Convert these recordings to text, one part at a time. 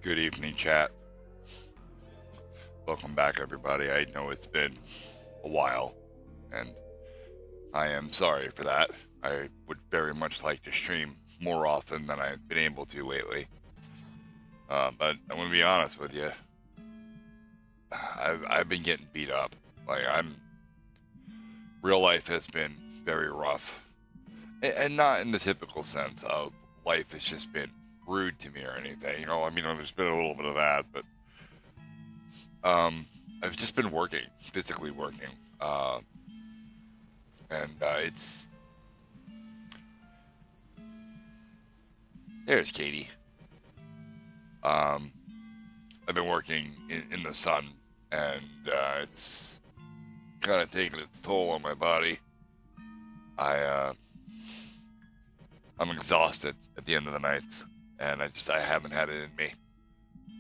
Good evening, chat. Welcome back, everybody. I know it's been a while, and I am sorry for that. I would very much like to stream more often than I've been able to lately. But I'm going to be honest with you. I've been getting beat up. Real life has been very rough. And not in the typical sense of life has just been rude to me or anything. There's been a little bit of that, but I've just been working, physically working, it's... There's Katie. I've been working in the sun, and it's kind of taking its toll on my body. I'm exhausted at the end of the night, and I haven't had it in me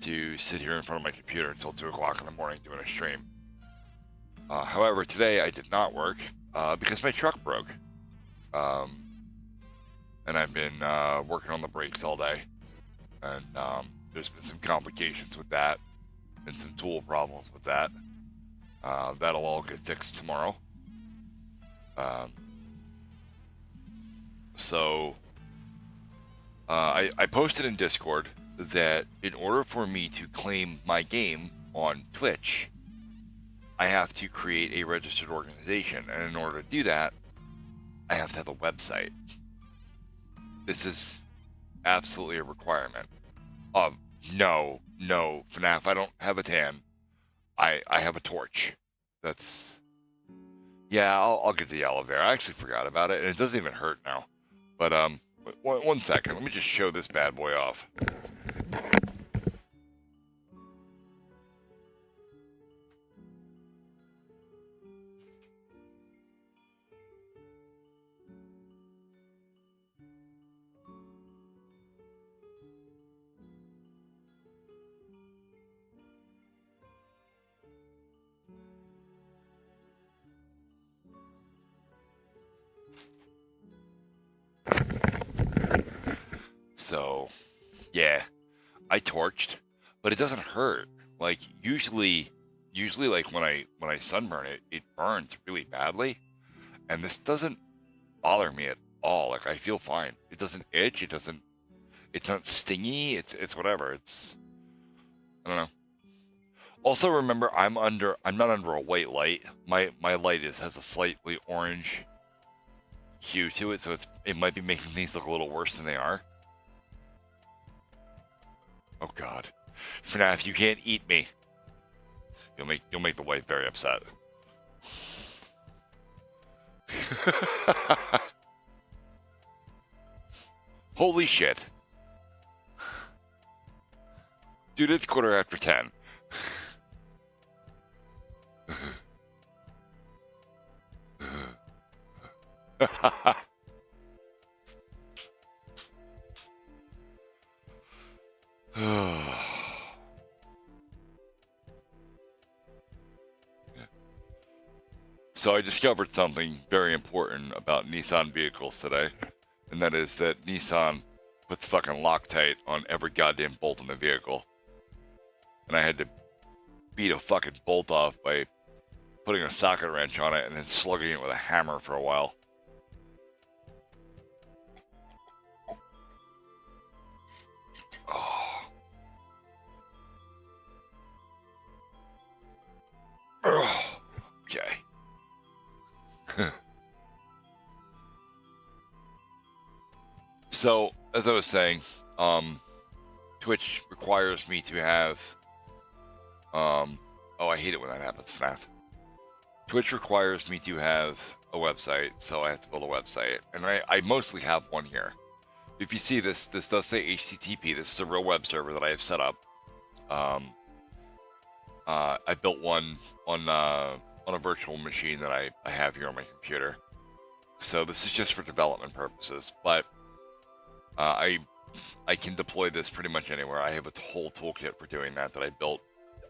to sit here in front of my computer until 2 o'clock in the morning doing a stream. However, today I did not work because my truck broke. And I've been working on the brakes all day. And there's been some complications with that and some tool problems with that. That'll all get fixed tomorrow. I posted in Discord that in order for me to claim my game on Twitch, I have to create a registered organization, and in order to do that, I have to have a website. This is absolutely a requirement. No, FNAF, I don't have a tan. I have a torch. Yeah, I'll get the aloe vera. I actually forgot about it, and it doesn't even hurt now. But, one second. Let me just show this bad boy off. So, yeah, I torched, but it doesn't hurt. Like usually like when I sunburn it, it burns really badly, and this doesn't bother me at all. Like I feel fine. It doesn't itch. It's not stingy. It's whatever. I don't know. Also, remember, I'm not under a white light. My light has a slightly orange hue to it, so it might be making things look a little worse than they are. Oh God, FNAF, you can't eat me. You'll make the wife very upset. Holy shit. Dude, it's 10:15. So I discovered something very important about Nissan vehicles today, and that is that Nissan puts fucking Loctite on every goddamn bolt in the vehicle. And I had to beat a fucking bolt off by putting a socket wrench on it and then slugging it with a hammer for a while. Oh. Okay. So, as I was saying, Twitch requires me to have, oh, I hate it when that happens, FNAF. Twitch requires me to have a website, so I have to build a website, and I mostly have one here. If you see this does say HTTP. This is a real web server that I have set up. I built one on a virtual machine that I have here on my computer. So this is just for development purposes, but I can deploy this pretty much anywhere. I have a whole toolkit for doing that I built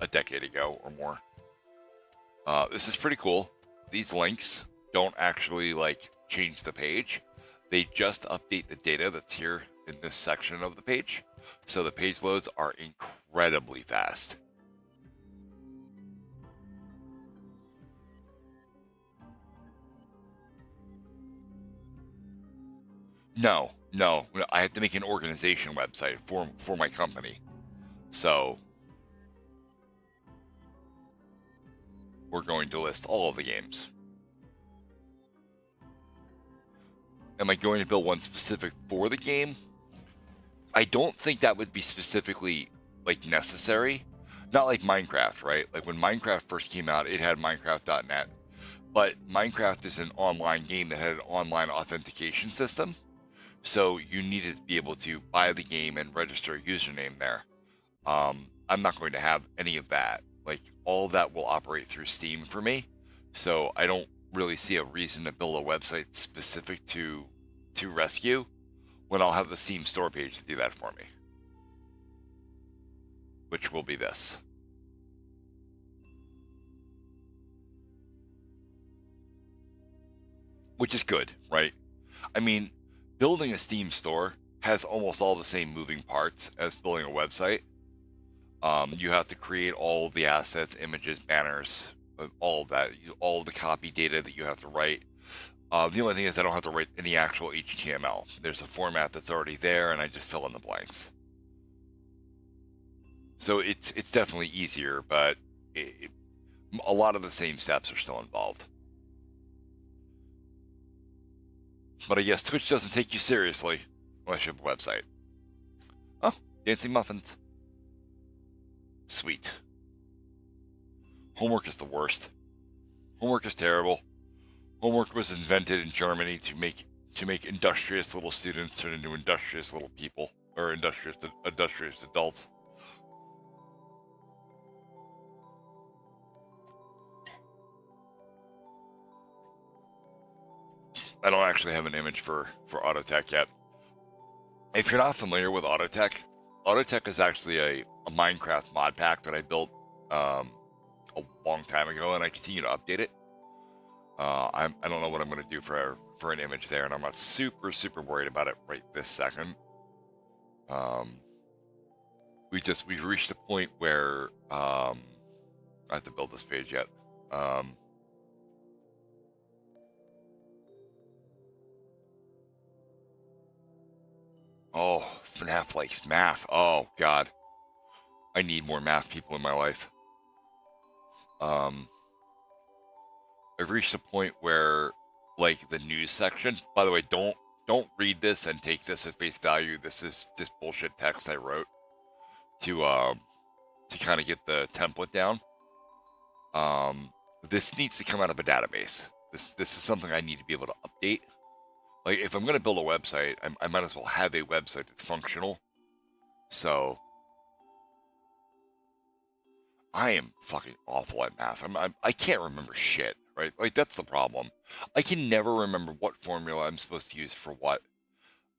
a decade ago or more. This is pretty cool. These links don't actually change the page. They just update the data that's here in this section of the page. So the page loads are incredibly fast. No, I have to make an organization website for my company. So we're going to list all of the games. Am I going to build one specific for the game? I don't think that would be specifically like necessary. Not like Minecraft, right? Like when Minecraft first came out, it had Minecraft.net. But Minecraft is an online game that had an online authentication system. So you needed to be able to buy the game and register a username there. I'm not going to have any of that. Like all of that will operate through Steam for me. So I don't really see a reason to build a website specific to Rescue when I'll have the Steam store page to do that for me. Which will be this. Which is good, right? I mean, building a Steam store has almost all the same moving parts as building a website. You have to create all the assets, images, banners, all of that, all of the copy data that you have to write. The only thing is I don't have to write any actual HTML. There's a format that's already there, and I just fill in the blanks. So it's definitely easier, but a lot of the same steps are still involved. But I guess Twitch doesn't take you seriously unless you have a website. Oh, dancing muffins. Sweet. Homework is the worst. Homework is terrible. Homework was invented in Germany to make industrious little students turn into industrious little people, or industrious adults. I don't actually have an image for Autotech yet. If you're not familiar with Autotech, Autotech is actually a Minecraft mod pack that I built a long time ago, and I continue to update it. I don't know what I'm going to do for an image there, and I'm not super worried about it right this second. We've reached a point where I have to build this page yet. Oh, FNAF likes math. Oh God, I need more math people in my life. I've reached a point where, like, the news section. By the way, don't read this and take this at face value. This is just bullshit text I wrote to kind of get the template down. This needs to come out of a database. This is something I need to be able to update. Like, if I'm going to build a website, I might as well have a website that's functional. So I am fucking awful at math. I can't remember shit, right? Like, that's the problem. I can never remember what formula I'm supposed to use for what.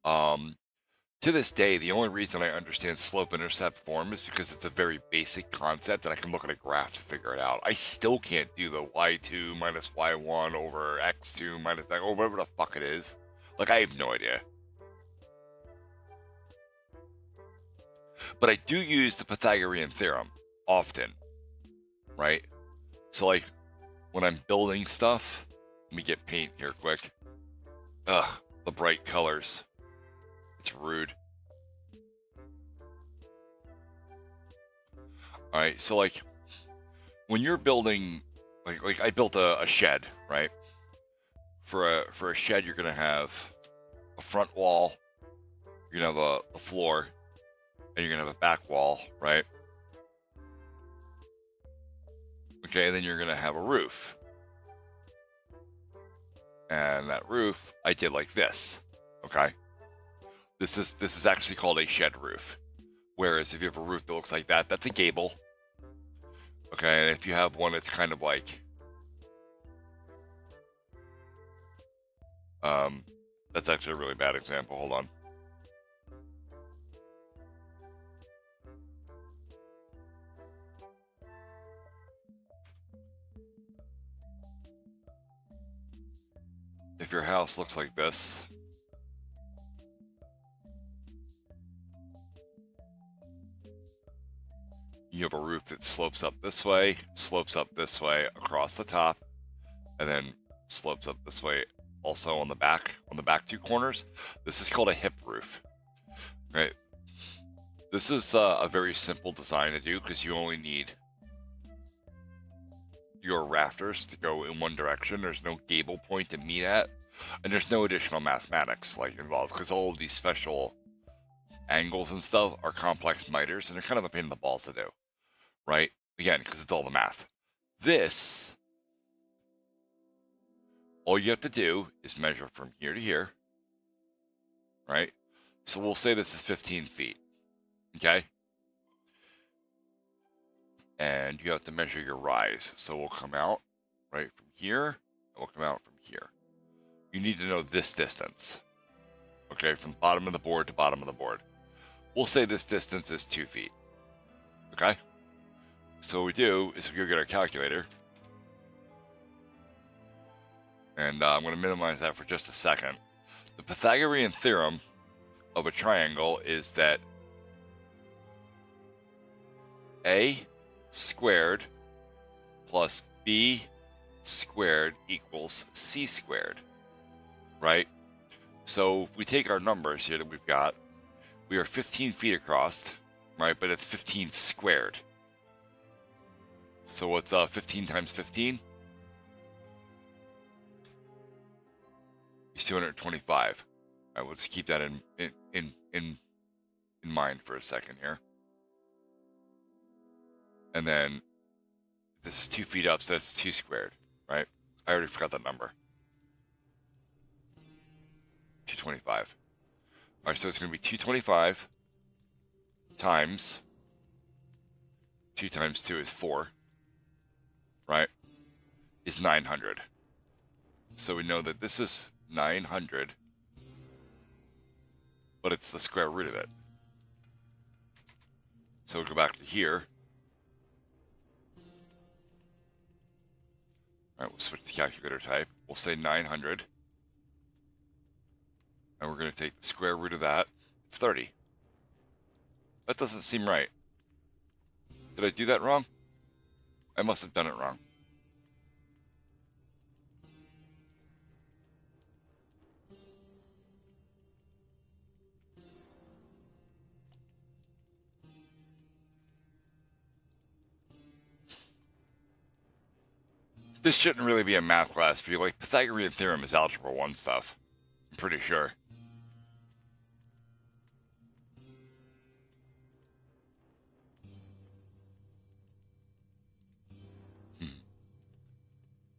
To this day, the only reason I understand slope-intercept form is because it's a very basic concept, and I can look at a graph to figure it out. I still can't do the y2 minus y1 over x2 minus that, or whatever the fuck it is. Like, I have no idea. But I do use the Pythagorean theorem often, right? So, like, when I'm building stuff, let me get paint here quick. Ugh, the bright colors. It's rude. Alright, so, like, when you're building, like I built a shed, right? For a shed, you're gonna have a front wall, you're gonna have a floor, and you're gonna have a back wall, right? Okay, and then you're gonna have a roof. And that roof, I did like this, okay? This is actually called a shed roof. Whereas if you have a roof that looks like that, that's a gable. Okay, and if you have one that's kind of like, that's actually a really bad example. Hold on. If your house looks like this, You have a roof that slopes up this way across the top, and then slopes up this way also on the back two corners. This is called a hip roof, right? This is a very simple design to do because you only need your rafters to go in one direction. There's no gable point to meet at, and there's no additional mathematics like involved because all of these special angles and stuff are complex miters, and they're kind of a pain in the balls to do, right? Again, because it's all the math. This, all you have to do is measure from here to here, right? So we'll say this is 15 feet, okay? And you have to measure your rise. So we'll come out right from here, and we'll come out from here. You need to know this distance, okay? From bottom of the board to bottom of the board. We'll say this distance is 2 feet, okay? So what we do is we go get our calculator. And I'm going to minimize that for just a second. The Pythagorean theorem of a triangle is that a squared plus b squared equals c squared, right? So if we take our numbers here that we've got, we are 15 feet across, right? But it's 15 squared. So what's 15 times 15? It's 225. All right, we'll just keep that in mind for a second here. And then this is 2 feet up, so that's 2 squared, right? I already forgot that number. 225. All right, so it's going to be 225 times 2 times 2 is 4, right? Is 900. So we know that this is 900, but it's the square root of it. So we'll go back to here. All right, we'll switch to calculator type. We'll say 900. And we're going to take the square root of that. It's 30. That doesn't seem right. Did I do that wrong? I must have done it wrong. This shouldn't really be a math class for you. Like, Pythagorean theorem is algebra 1 stuff. I'm pretty sure.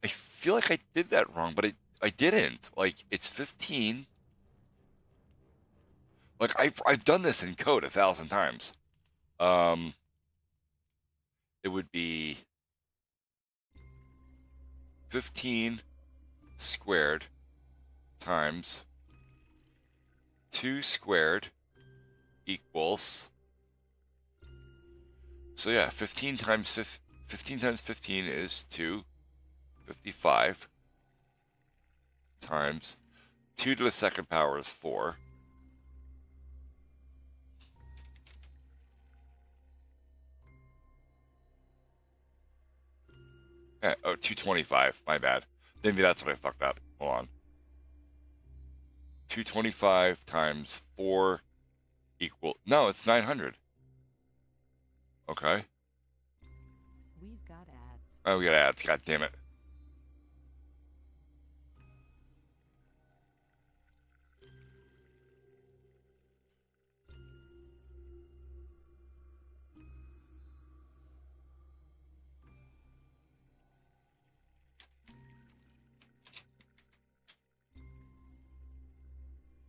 I feel like I did that wrong, but I didn't. Like, it's 15. Like, I've done this in code 1,000 times. It would be 15 squared times 2 squared equals, so yeah, 15 times 15 is 255 times 2 to the second power is 4. Oh, 225, my bad. Maybe that's what I fucked up. Hold on. 225 times 4 equal, no, it's 900. Okay. We've got ads. Oh, we got ads, god damn it.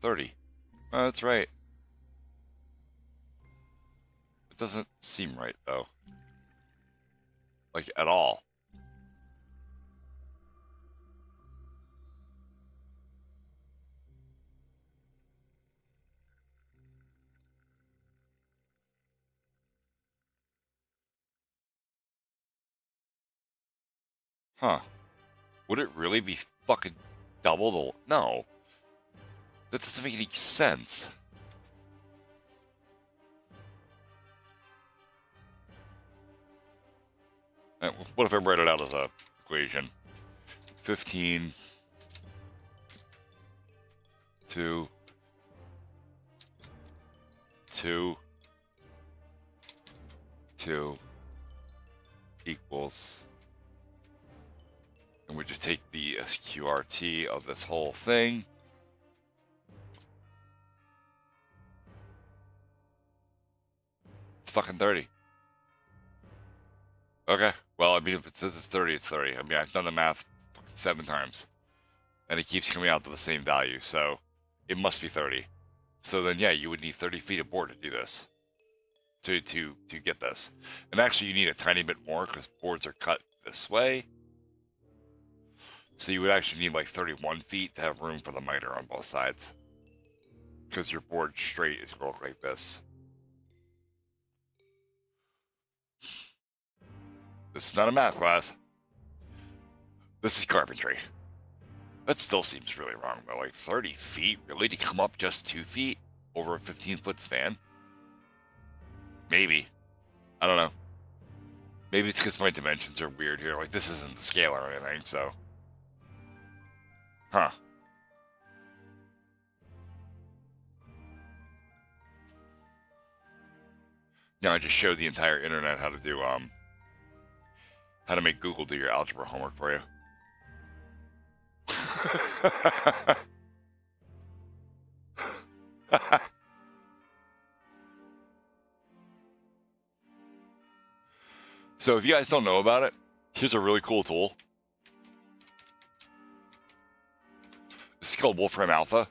$30. Oh, that's right. It doesn't seem right, though. Like, at all. Huh. Would it really be fucking double the... No. That doesn't make any sense. What if I write it out as a equation? 15 2 2 2 equals, and we just take the SQRT of this whole thing. It's fucking 30. Okay. Well, I mean, if it says it's 30, it's 30. I mean, I've done the math 7 times, and it keeps coming out to the same value, so it must be 30. So then, yeah, you would need 30 feet of board to do this, to get this. And actually, you need a tiny bit more because boards are cut this way. So you would actually need like 31 feet to have room for the miter on both sides, because your board straight is going to look like this. This is not a math class. This is carpentry. That still seems really wrong, though. Like 30 feet, really, to come up just 2 feet over a 15-foot span? Maybe. I don't know. Maybe it's because my dimensions are weird here. Like, this isn't the scale or anything, so. Huh. Now I just showed the entire internet how to do, how to make Google do your algebra homework for you. So if you guys don't know about it, here's a really cool tool. This is called Wolfram Alpha.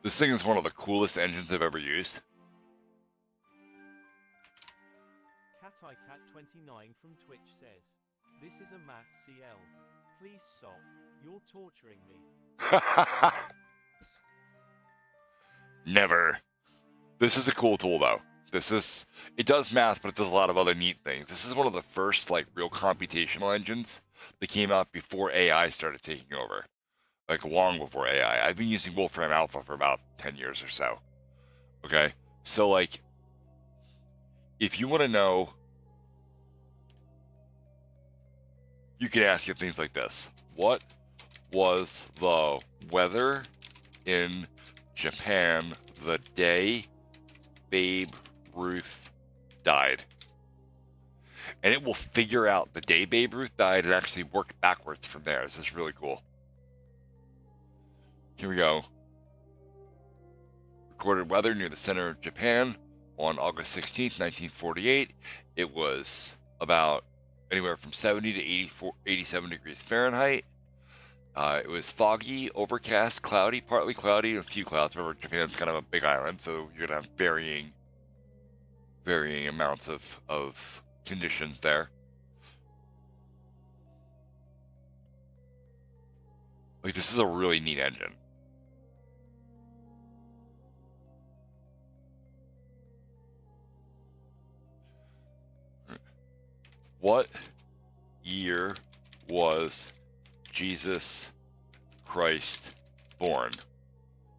This thing is one of the coolest engines I've ever used. CatICat29 from Twitch says, "This is a math CL. Please stop. You're torturing me." Never. This is a cool tool, though. It does math, but it does a lot of other neat things. This is one of the first, like, real computational engines that came out before AI started taking over. Like, long before AI. I've been using Wolfram Alpha for about 10 years or so. Okay? So, like, if you want to know, you can ask it things like this. What was the weather in Japan the day Babe Ruth died? And it will figure out the day Babe Ruth died and actually work backwards from there. This is really cool. Here we go. Recorded weather near the center of Japan on August 16th, 1948. It was about anywhere from 70 to 87 degrees Fahrenheit. It was foggy, overcast, cloudy, partly cloudy, and a few clouds. Remember, Japan's kind of a big island, so you're going to have varying amounts of conditions there. Like, this is a really neat engine. What year was Jesus Christ born?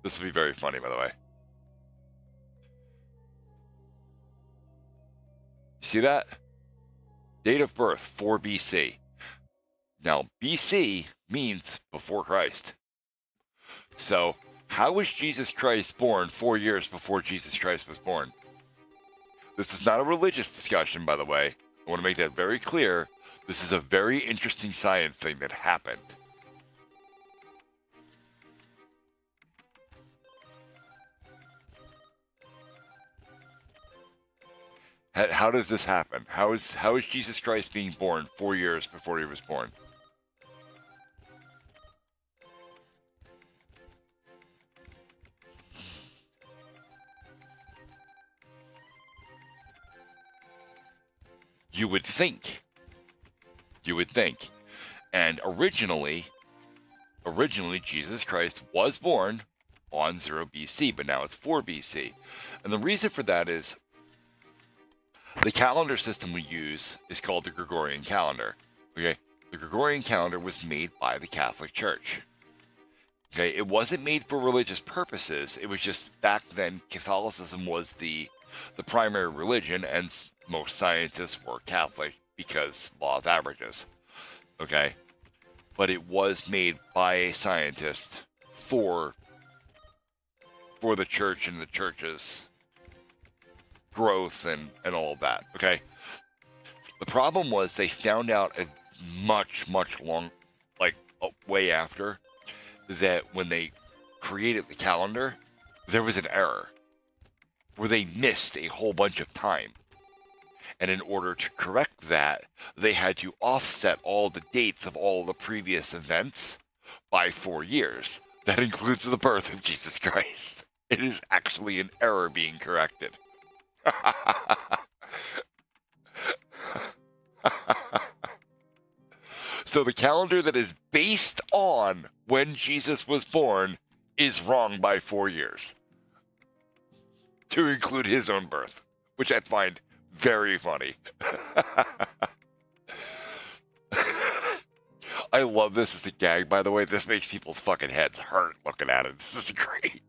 This will be very funny, by the way. See that? Date of birth, 4 BC. Now, BC means before Christ. So, how was Jesus Christ born 4 years before Jesus Christ was born? This is not a religious discussion, by the way. I want to make that very clear. This is a very interesting science thing that happened. How does this happen? How is Jesus Christ being born 4 years before he was born? You would think. And originally Jesus Christ was born on 0 BC, but now it's 4 BC. And the reason for that is the calendar system we use is called the Gregorian calendar. Okay? The Gregorian calendar was made by the Catholic Church. Okay? It wasn't made for religious purposes. It was just back then Catholicism was the primary religion, and most scientists were Catholic because law of averages. Okay? But it was made by a scientist for the church and the church's growth and all of that. Okay? The problem was they found out a much long, like way after, that when they created the calendar, there was an error where they missed a whole bunch of time. And in order to correct that, they had to offset all the dates of all the previous events by 4 years. That includes the birth of Jesus Christ. It is actually an error being corrected. So the calendar that is based on when Jesus was born is wrong by 4 years. To include his own birth, which I find very funny. I love this as a gag, by the way. This makes people's fucking heads hurt looking at it. This is great.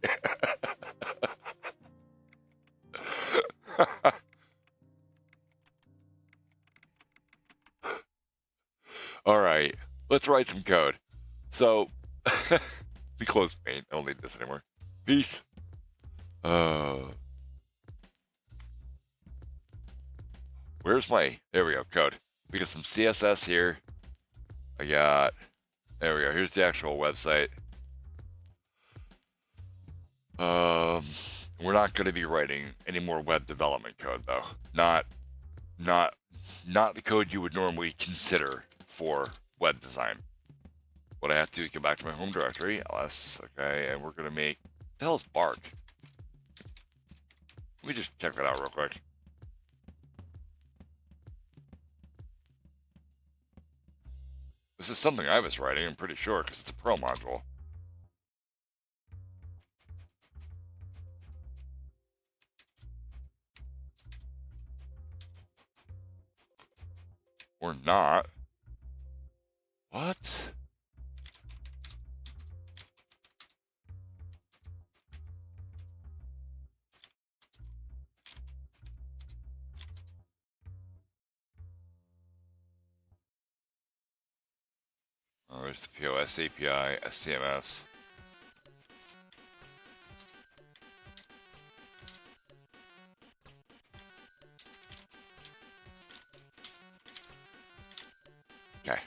All right, let's write some code. So, we close paint. I don't need this anymore. Peace. Where's my, there we go, code. We got some CSS here. I got, there we go, here's the actual website. We're not going to be writing any more web development code though. Not the code you would normally consider for web design. What I have to do is go back to my home directory, ls, okay, and we're going to make, what the hell is Bark? Let me just check that out real quick. This is something I was writing, I'm pretty sure, because it's a Perl module. Or not. What? Oh, there's the POS API, STMS. Okay.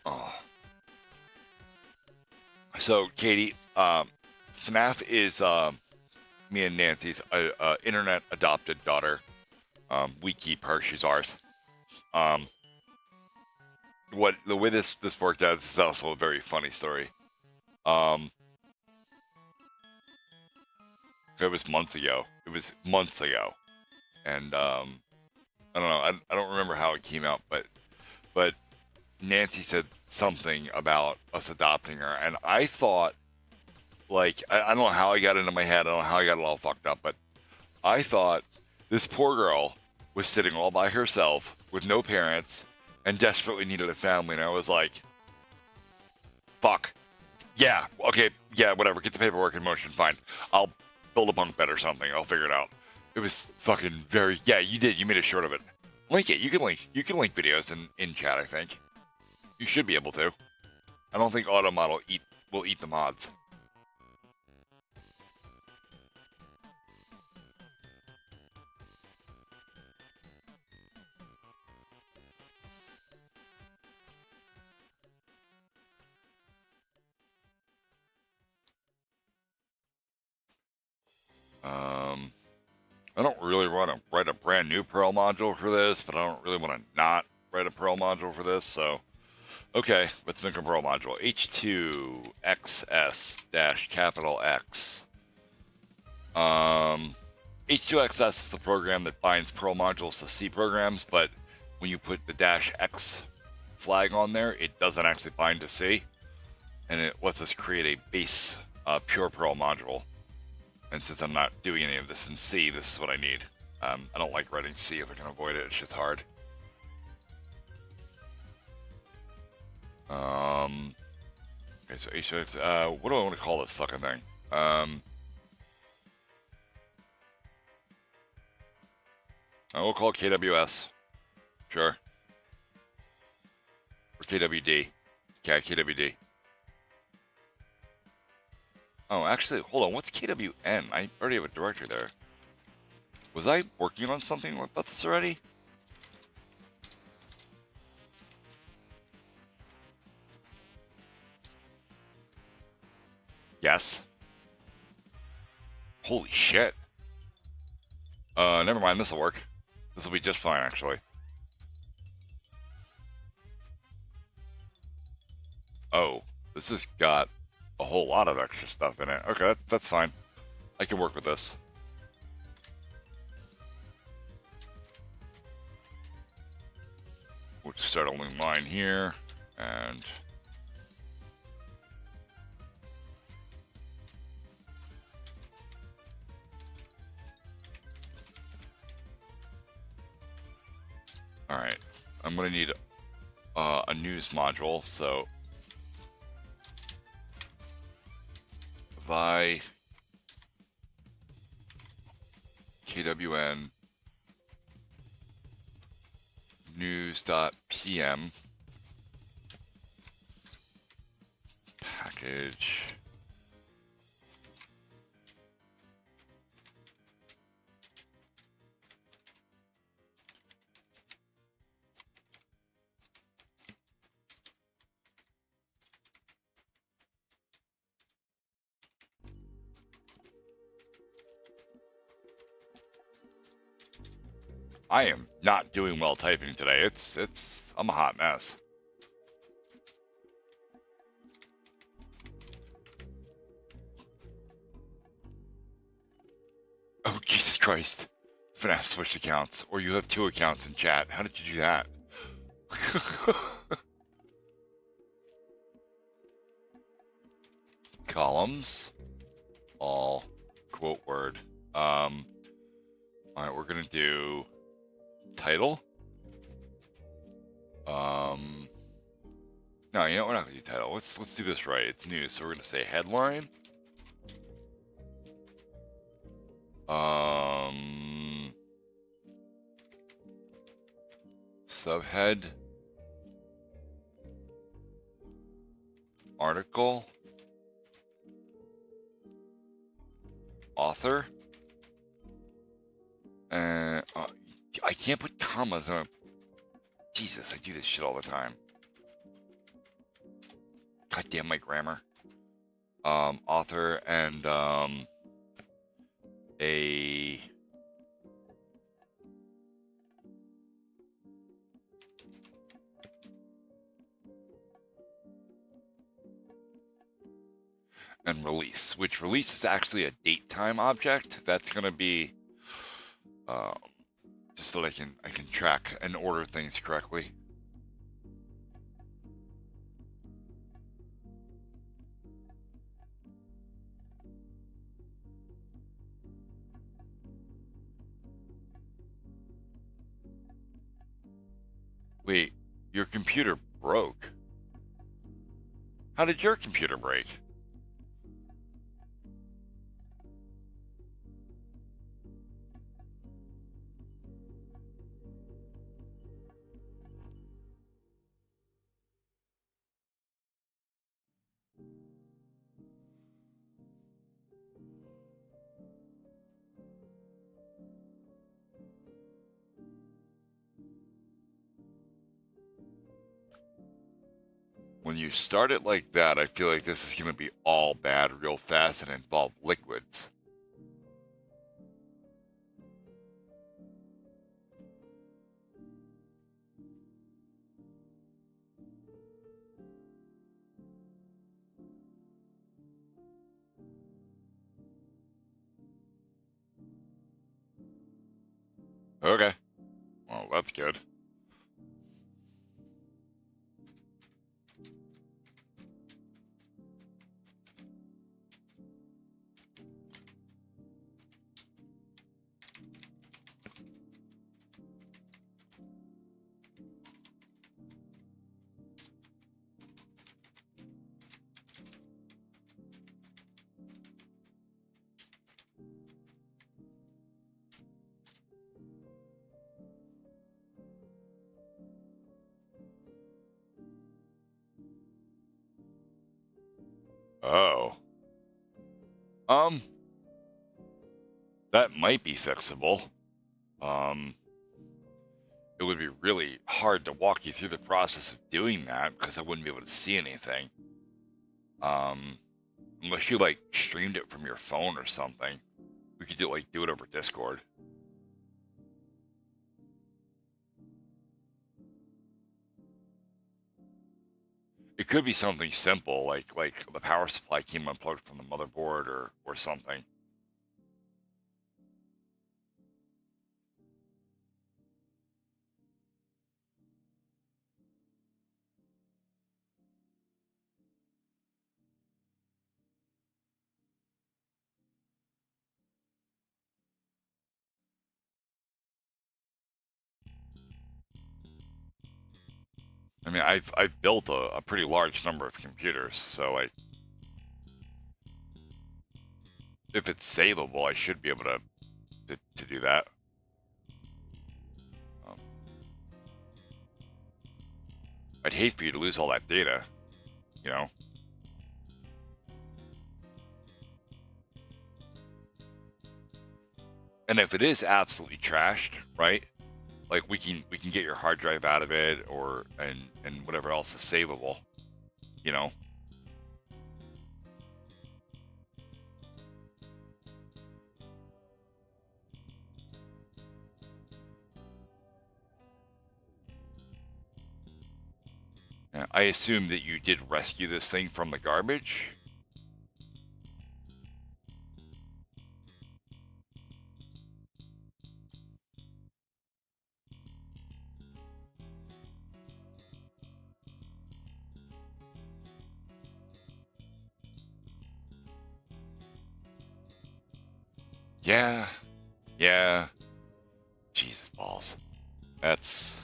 Oh. So, Katie, FNAF is me and Nancy's internet adopted daughter. We keep her; she's ours. What the way this worked out, this is also a very funny story. It was months ago. And I don't know. I don't remember how it came out, but Nancy said something about us adopting her, and I thought, like, I don't know how I got into my head. I don't know how I got it all fucked up, but I thought this poor girl was sitting all by herself with no parents and desperately needed a family, and I was like, fuck. Yeah, okay, yeah, whatever. Get the paperwork in motion, fine. I'll build a bunk bed or something. I'll figure it out. It was fucking very, yeah, you did. You made a short of it. Link it. You can link videos in chat, I think. You should be able to. I don't think Automod will eat the mods. I don't really want to write a brand new Perl module for this, but I don't really want to not write a Perl module for this, so okay, let's make a Perl module. H2XS-X. H2XS is the program that binds Perl modules to C programs, but when you put the -X flag on there, it doesn't actually bind to C, and it lets us create a base pure Perl module. And since I'm not doing any of this in C, this is what I need. I don't like writing C if I can avoid it. It's just hard. Okay, so H6, what do I want to call this fucking thing? I will call it KWS. Sure. Or KWD. Yeah, KWD. Oh, actually, hold on. What's KWN? I already have a directory there. Was I working on something about this already? Yes. Holy shit. Never mind. This will work. This will be just fine, actually. Oh, this has got a whole lot of extra stuff in it. Okay, that's fine. I can work with this. We'll just start a new line here, and all right. I'm gonna need a news module, so vi kwn news.pm package I am not doing well typing today. I'm a hot mess. Oh, Jesus Christ. FNAF switched accounts, or you have two accounts in chat. How did you do that? Columns. All quote word. Alright, we're gonna do title. No, you know, we're not gonna do title. Let's do this right. It's news, so we're gonna say headline. Subhead. Article. Author. I can't put commas on. Jesus, I do this shit all the time. God damn my grammar. Author and a and release, which release is actually a date time object. That's gonna be just so that I can track and order things correctly. Wait, your computer broke. How did your computer break? When you start it like that, I feel like this is going to be all bad real fast and involve liquids. Okay. Well, that's good. Oh. Um, that might be fixable. Um, it would be really hard to walk you through the process of doing that because I wouldn't be able to see anything. Um, unless you like streamed it from your phone or something. We could do it over Discord. It could be something simple, like the power supply came unplugged from the motherboard or something. I mean, I've built a pretty large number of computers, so if it's savable, I should be able to do that. Um, I'd hate for you to lose all that data, you know. And if it is absolutely trashed, right? Like we can get your hard drive out of it, or and whatever else is savable, you know. Yeah, I assume that you did rescue this thing from the garbage. Yeah, yeah. Jesus balls. That's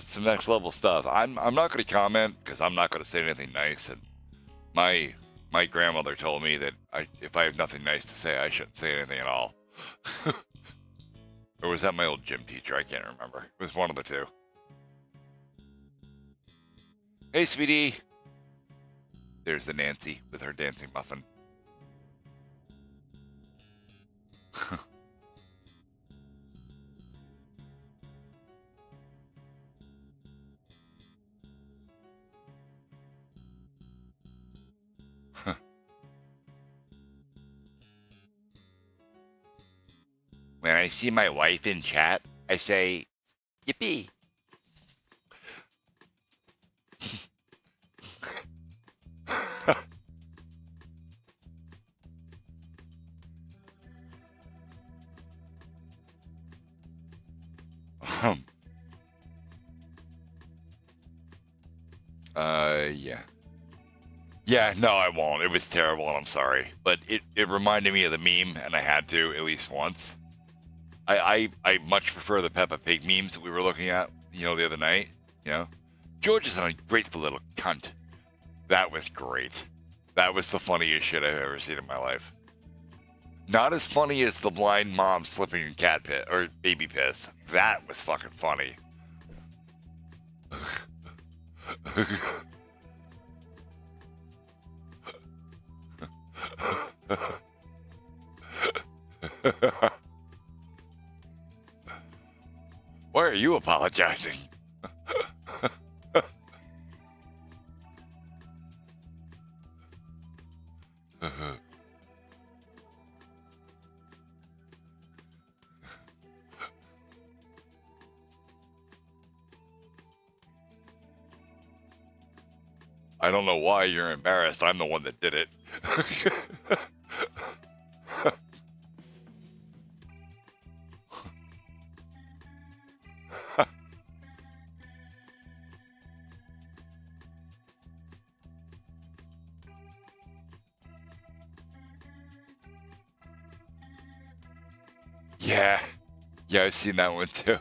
some next level stuff. I'm not going to comment because I'm not going to say anything nice. And my my grandmother told me that if I have nothing nice to say, I shouldn't say anything at all. Or was that my old gym teacher? I can't remember. It was one of the two. Hey, sweetie. There's the Nancy with her dancing muffin. When I see my wife in chat, I say, "Yippee!" Um, yeah. Yeah, no, I won't. It was terrible, and I'm sorry. But it reminded me of the meme, and I had to at least once. I much prefer the Peppa Pig memes that we were looking at, the other night. You know, George is an ungrateful little cunt. That was great. That was the funniest shit I've ever seen in my life. Not as funny as the blind mom slipping in cat piss or baby piss. That was fucking funny. Why are you apologizing? I don't know why you're embarrassed. I'm the one that did it. Yeah. Yeah, I've seen that one too.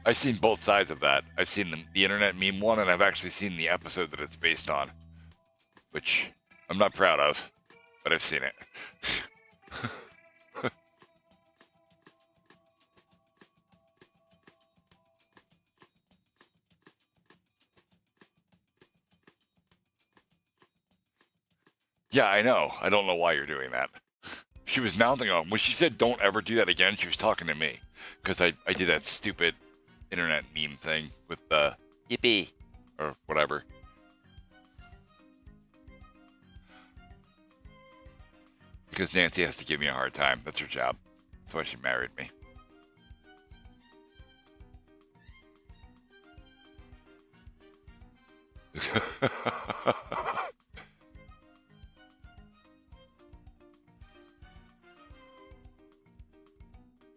I've seen both sides of that. I've seen the internet meme one, and I've actually seen the episode that it's based on, which I'm not proud of, but I've seen it. Yeah, I know. I don't know why you're doing that. She was mouthing on. When she said don't ever do that again, she was talking to me. Because I did that stupid internet meme thing with the yippee or whatever. Because Nancy has to give me a hard time. That's her job. That's why she married me.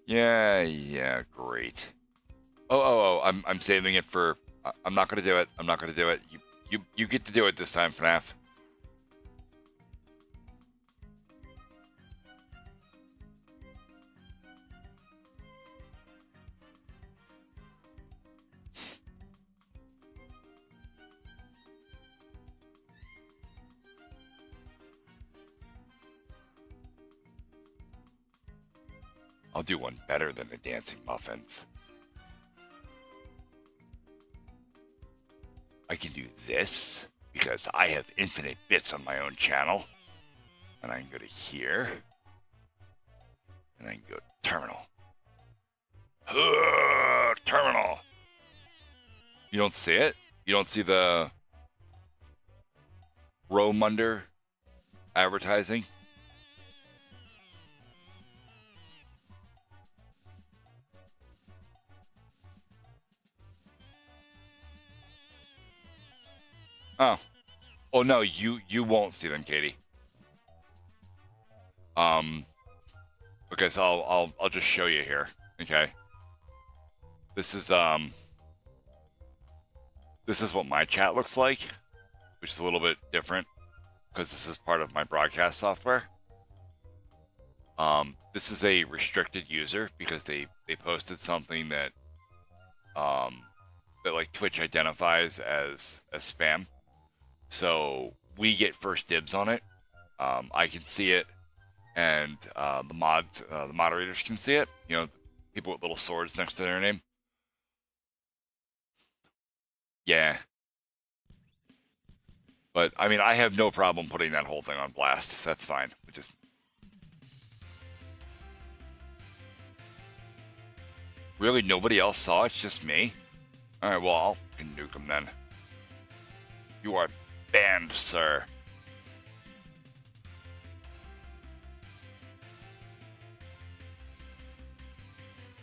Yeah, great. Oh, I'm saving it for. I'm not gonna do it. I'm not gonna do it. You get to do it this time, FNAF. I'll do one better than the dancing muffins. I can do this because I have infinite bits on my own channel. And I can go to here. And I can go terminal. Terminal. You don't see it? You don't see the Romunder advertising? Oh. Oh no, you won't see them, Katie. Okay, so I'll just show you here. Okay. This is what my chat looks like, which is a little bit different because this is part of my broadcast software. This is a restricted user because they posted something that that like Twitch identifies as spam. So we get first dibs on it. I can see it, and the moderators can see it. You know, people with little swords next to their name. Yeah. But I mean, I have no problem putting that whole thing on blast. That's fine. Just really nobody else saw it. It's just me. All right. Well, I'll nuke him then. You are banned, sir.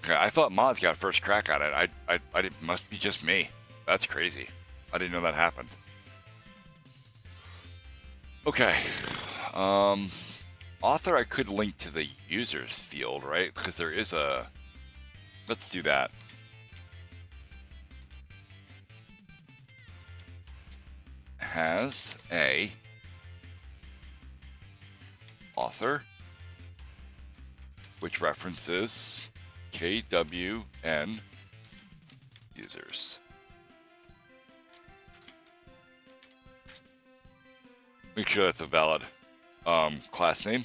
Okay, I thought mods got first crack at it. It must be just me. That's crazy. I didn't know that happened. Okay. Author, I could link to the users field, right? Because there is a. Let's do that. Has a author, which references KWN users. Make sure that's a valid class name.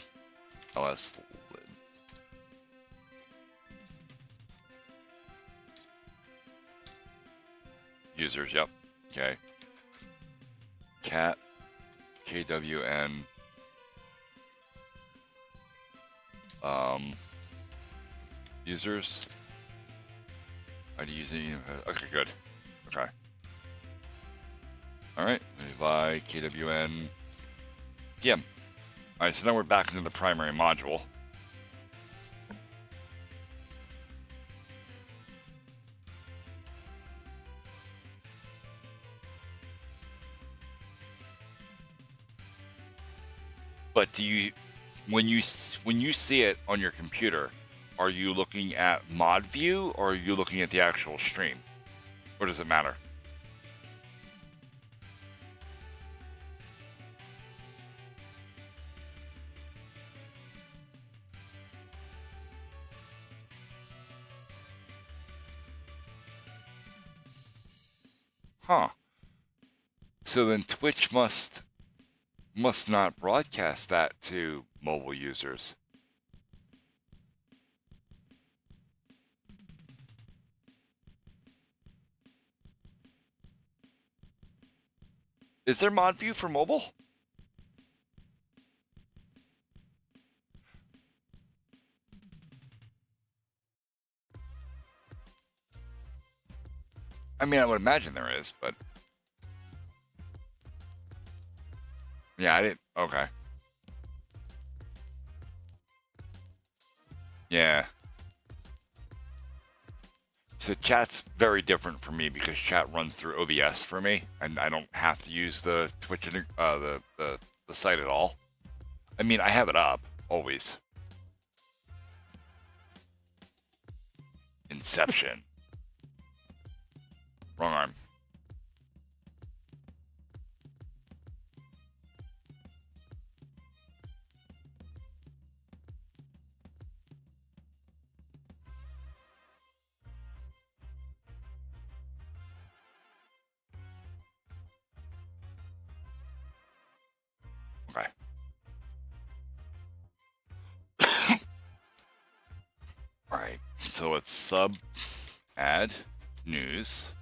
LS users, yep. Okay. Cat KWN users. ID using okay, good. Okay. Alright, by KWN DM. Alright, so now we're back into the primary module. But do you, when you see it on your computer, are you looking at mod view or are you looking at the actual stream? Or does it matter? Huh. So then Twitch must not broadcast that to mobile users. Is there mod view for mobile? I mean, I would imagine there is, but yeah, I didn't. Okay. Yeah. So chat's very different for me because chat runs through OBS for me, and I don't have to use the Twitch the site at all. I mean, I have it up always. Inception. Wrong arm. Okay. All right. So it's sub add news.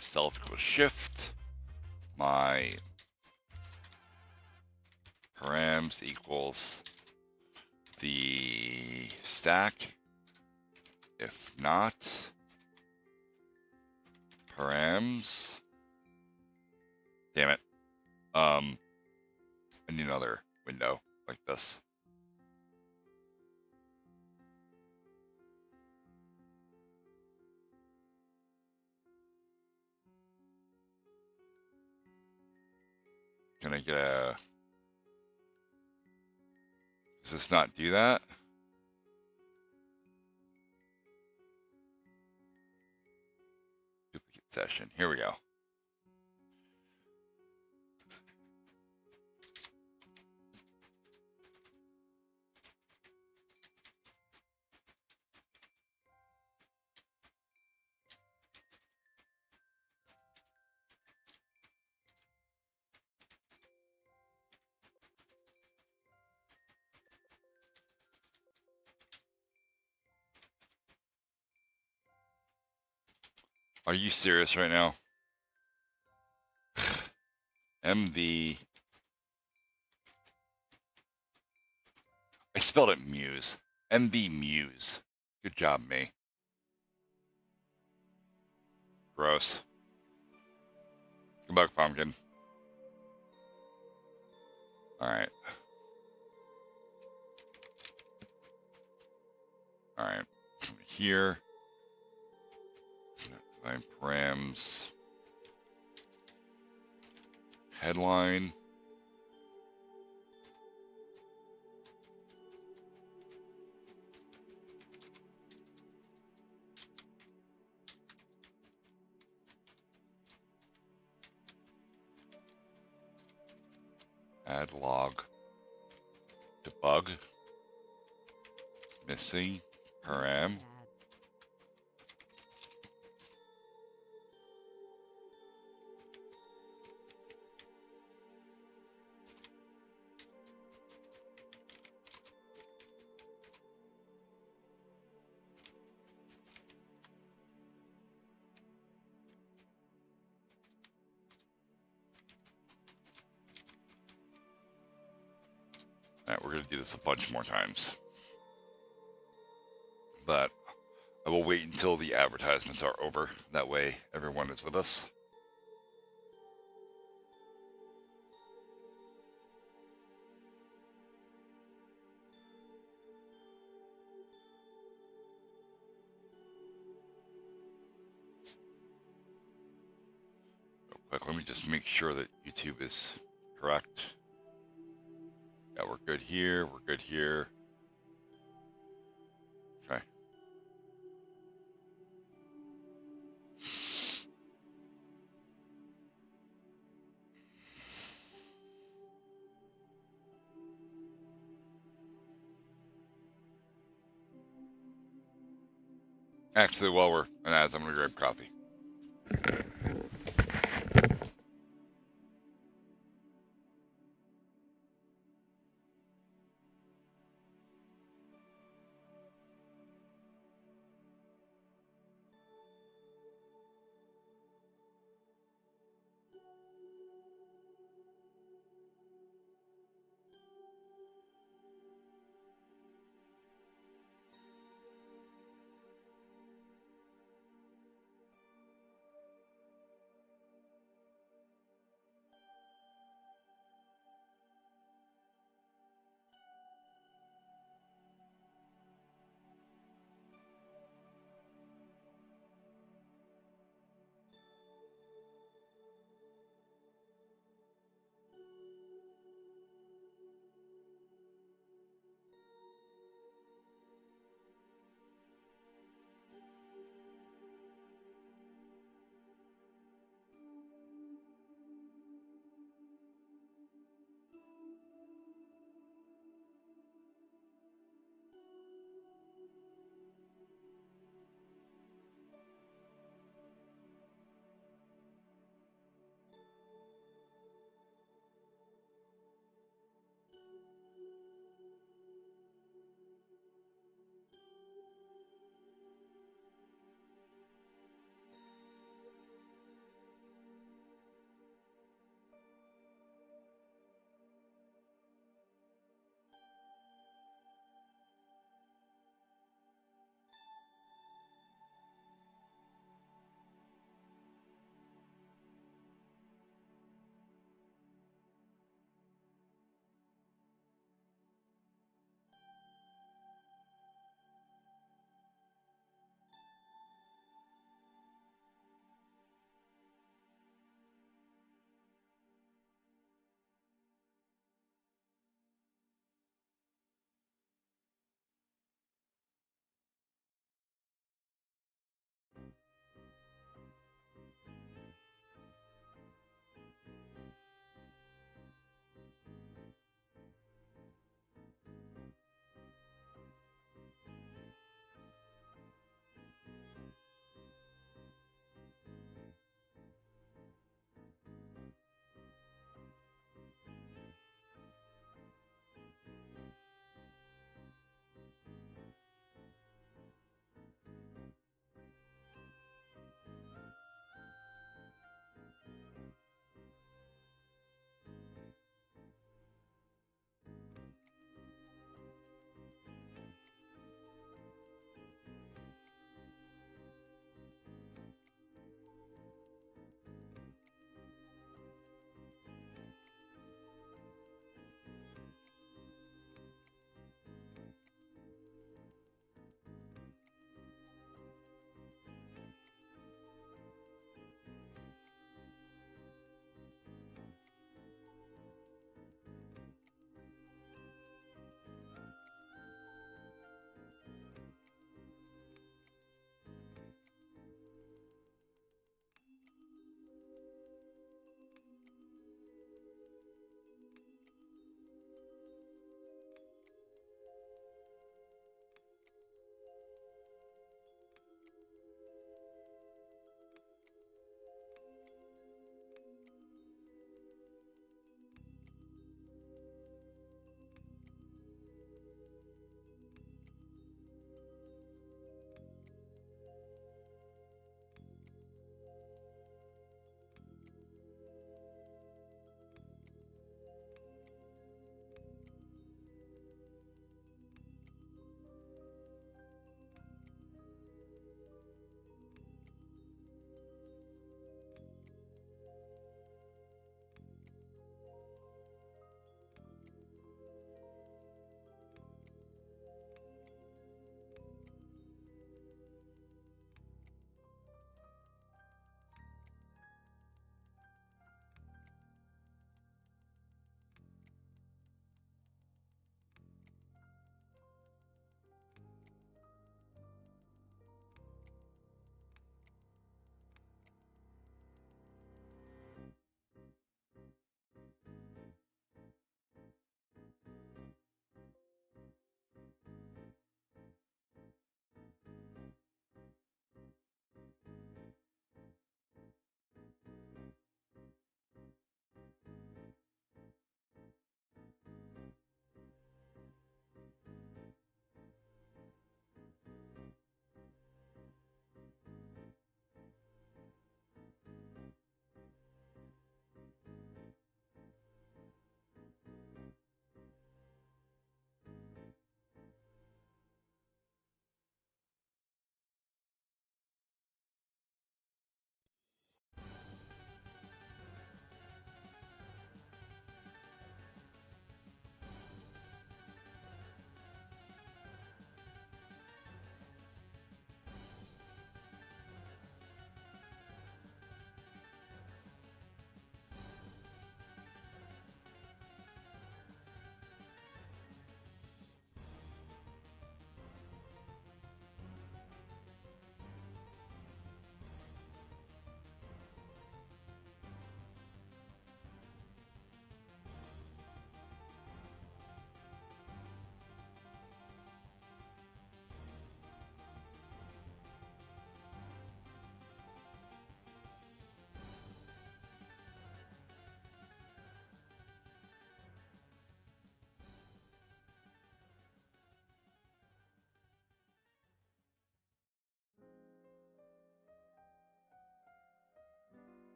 Self equals shift. My params equals the stack. If not, params. Damn it. I need another window like this. Can I get a... Does this not do that? Duplicate session. Here we go. Are you serious right now? MV. I spelled it Muse. MV Muse. Good job, me. Gross. Good luck, Pumpkin. Alright. Alright. Here. Define params. Headline. Add log. Debug. Missing. Param. Ads. Alright, we're going to do this a bunch more times. But I will wait until the advertisements are over. That way everyone is with us. Real quick, let me just make sure that YouTube is correct. Yeah, we're good here. We're good here. Okay. Actually, while we're in ads, I'm going to grab coffee.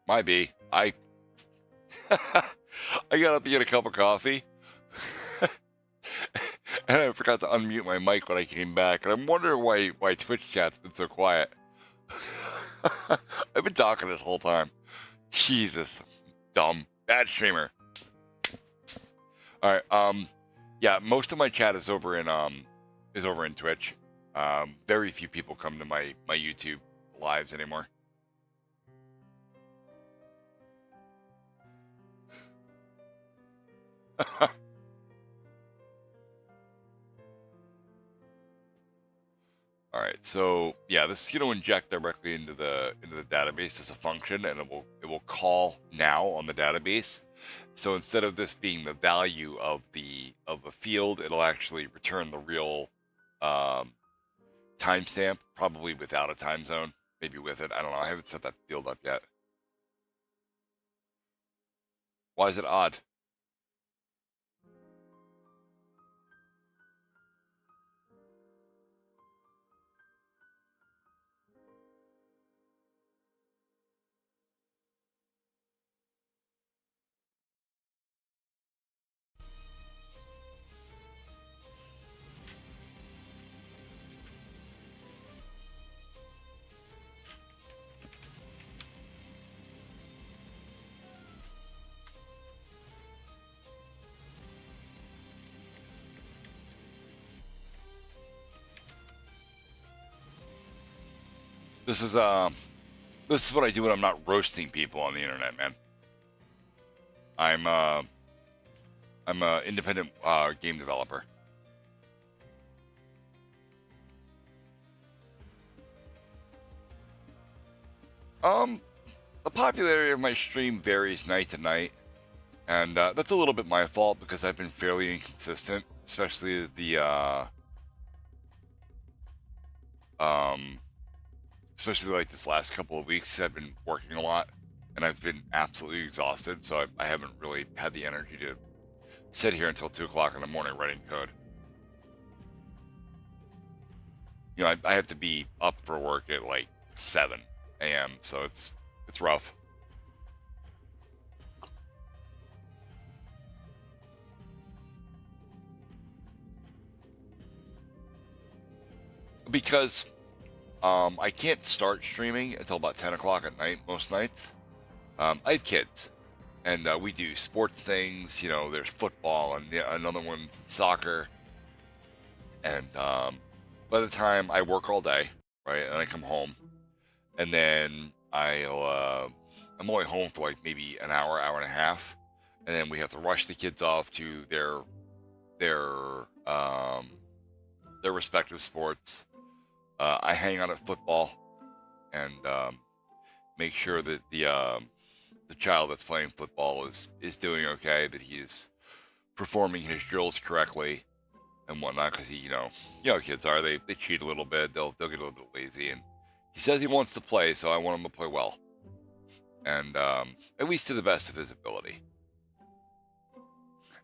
Might be. I I got up to get a cup of coffee, and I forgot to unmute my mic when I came back. And I'm wondering why Twitch chat's been so quiet. I've been talking this whole time. Jesus, dumb, bad streamer. All right. Yeah, most of my chat is over in Twitch. Very few people come to my YouTube lives anymore. All right, so yeah, this is going to inject directly into the database as a function, and it will call now on the database. So instead of this being the value of the field, it'll actually return the real timestamp, probably without a time zone, maybe with it. I don't know. I haven't set that field up yet. Why is it odd? This is what I do when I'm not roasting people on the internet, man. I'm a independent game developer. The popularity of my stream varies night to night, and that's a little bit my fault because I've been fairly inconsistent, especially especially like this last couple of weeks. I've been working a lot, and I've been absolutely exhausted, so I haven't really had the energy to sit here until 2 o'clock in the morning writing code. You know, I have to be up for work at like 7 a.m., so it's rough. Because I can't start streaming until about 10 o'clock at night most nights. I have kids, and we do sports things. You know, there's football, and another one's soccer. And by the time I work all day, right, and I come home, and then I'm only home for like maybe an hour, hour and a half, and then we have to rush the kids off to their respective sports. I hang out at football and make sure that the child that's playing football is doing okay, that he's performing his drills correctly and whatnot. Because you know how kids are. They cheat a little bit. They'll get a little bit lazy. And he says he wants to play, so I want him to play well, and at least to the best of his ability.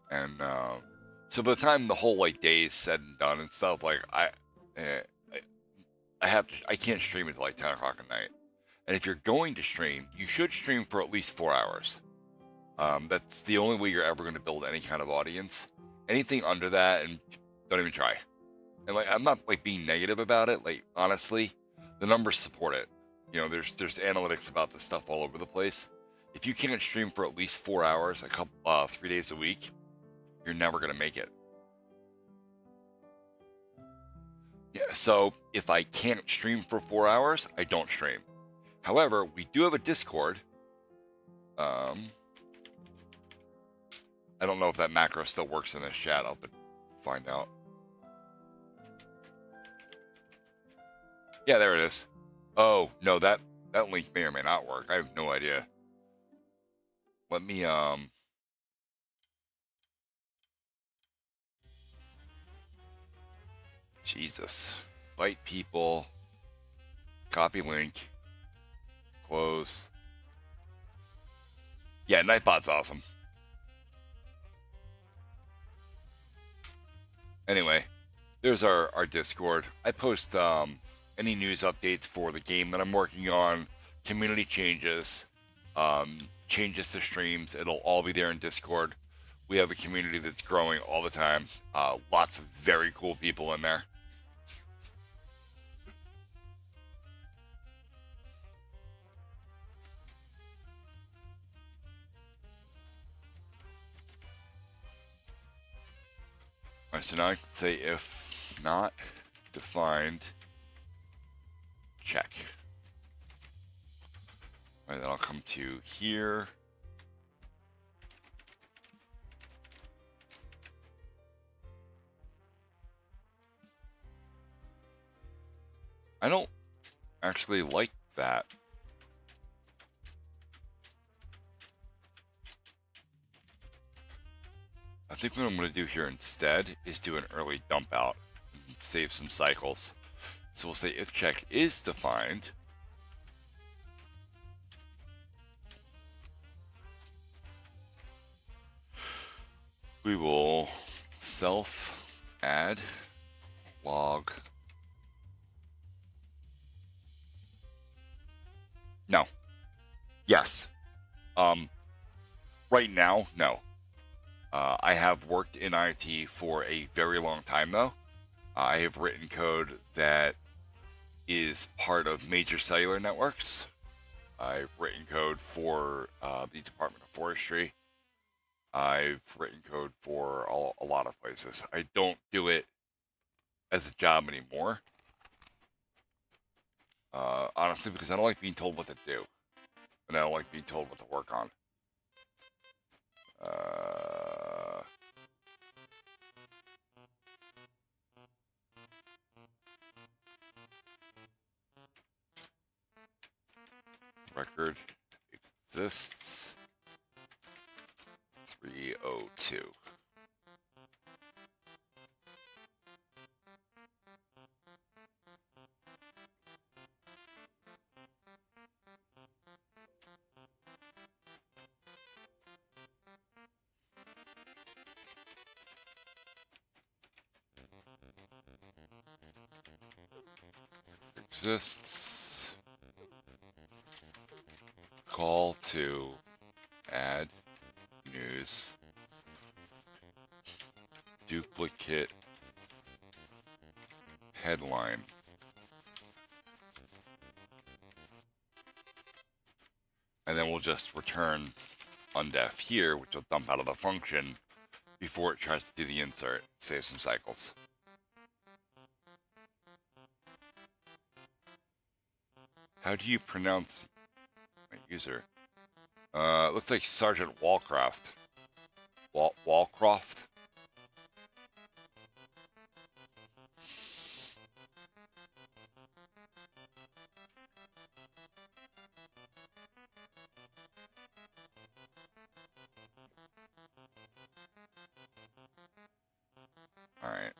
And so by the time the whole like day is said and done and stuff, like I can't stream until like 10 o'clock at night. And if you're going to stream, you should stream for at least 4 hours. That's the only way you're ever going to build any kind of audience. Anything under that, and don't even try. And like, I'm not like being negative about it. Like, honestly, the numbers support it. You know, there's analytics about this stuff all over the place. If you can't stream for at least 4 hours, 3 days a week, you're never going to make it. Yeah, so if I can't stream for 4 hours, I don't stream. However, we do have a Discord. I don't know if that macro still works in this chat. I'll have to find out. Yeah, there it is. Oh, no, that link may or may not work. I have no idea. Let me, Jesus. Invite people. Copy link. Close. Yeah, Nightbot's awesome. Anyway, there's our Discord. I post any news updates for the game that I'm working on, community changes, changes to streams. It'll all be there in Discord. We have a community that's growing all the time. Lots of very cool people in there. All right, so now I can say if not defined, check. All right, then I'll come to here. I don't actually like that. I think what I'm going to do here instead is do an early dump out and save some cycles. So we'll say if check is defined, we will self add log. No. Yes. Right now, no. I have worked in IT for a very long time, though. I have written code that is part of major cellular networks. I've written code for the Department of Forestry. I've written code for a lot of places. I don't do it as a job anymore. Honestly, because I don't like being told what to do. And I don't like being told what to work on. Record exists 302. Exists. Call to add news. Duplicate headline. And then we'll just return undef here, which will dump out of the function before it tries to do the insert. Save some cycles. How do you pronounce my user? Looks like Sergeant Wallcroft. Wallcroft? Alright.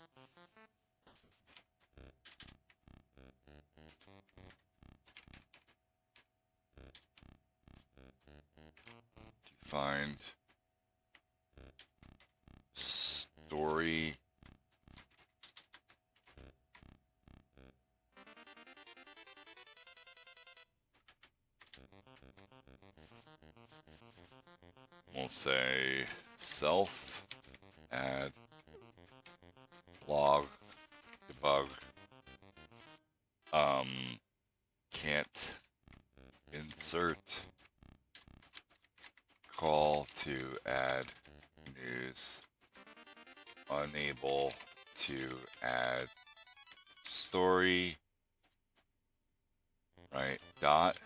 Find story we'll say self add log debug can't insert call to add news, unable to add story, right, dot,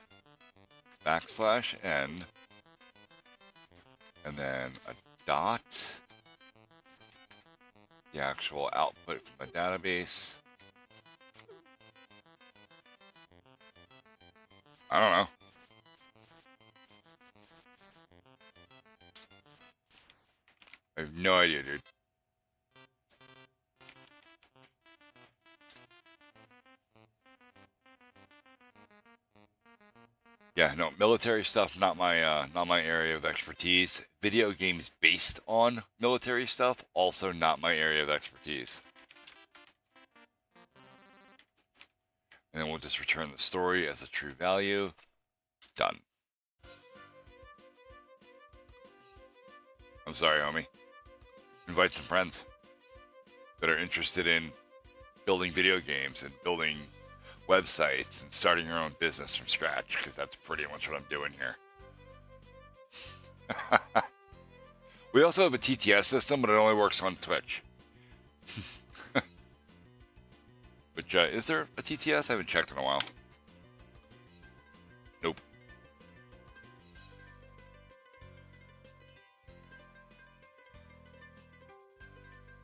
\n, and then a dot, the actual output from the database. I don't know. I have no idea, dude. Yeah, no, military stuff, not my area of expertise. Video games based on military stuff, also not my area of expertise. And then we'll just return the story as a true value. Done. I'm sorry, homie. Invite some friends that are interested in building video games and building websites and starting your own business from scratch, because that's pretty much what I'm doing here. We also have a TTS system, but it only works on Twitch. Which, is there a TTS? I haven't checked in a while. Nope.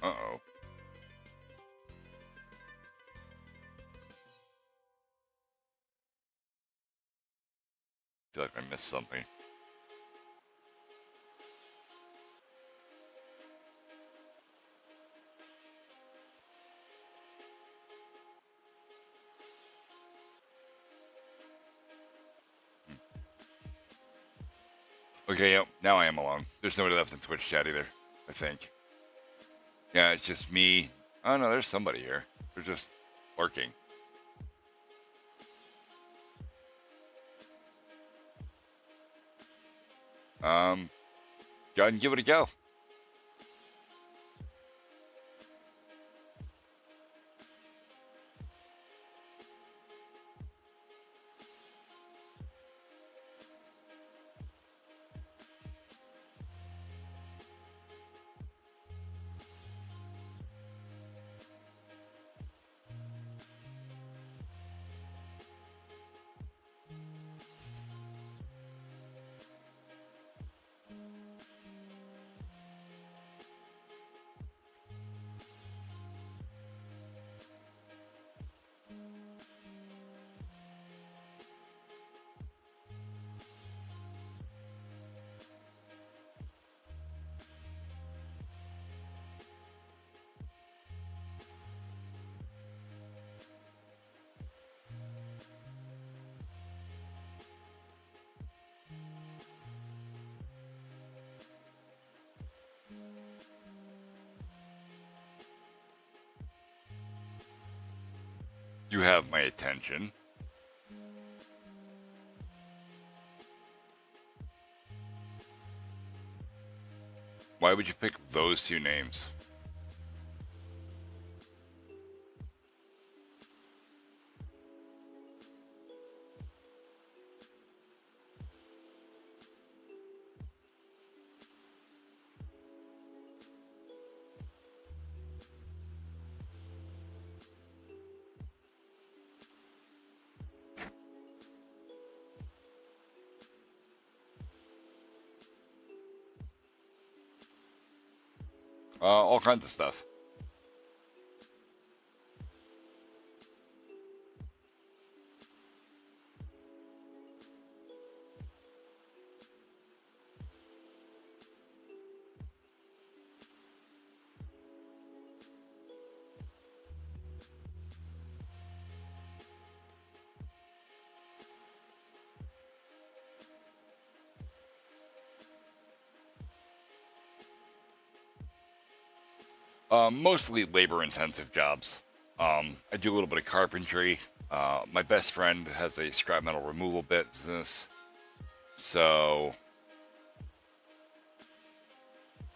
Uh-oh. I feel like I missed something. Okay, yep, now I am alone. There's nobody left in Twitch chat either, I think. Yeah, it's just me. Oh no, there's somebody here. They're just lurking. Go ahead and give it a go. You have my attention. Why would you pick those two names? All kinds of stuff. Mostly labor-intensive jobs. I do a little bit of carpentry. My best friend has a scrap metal removal business, so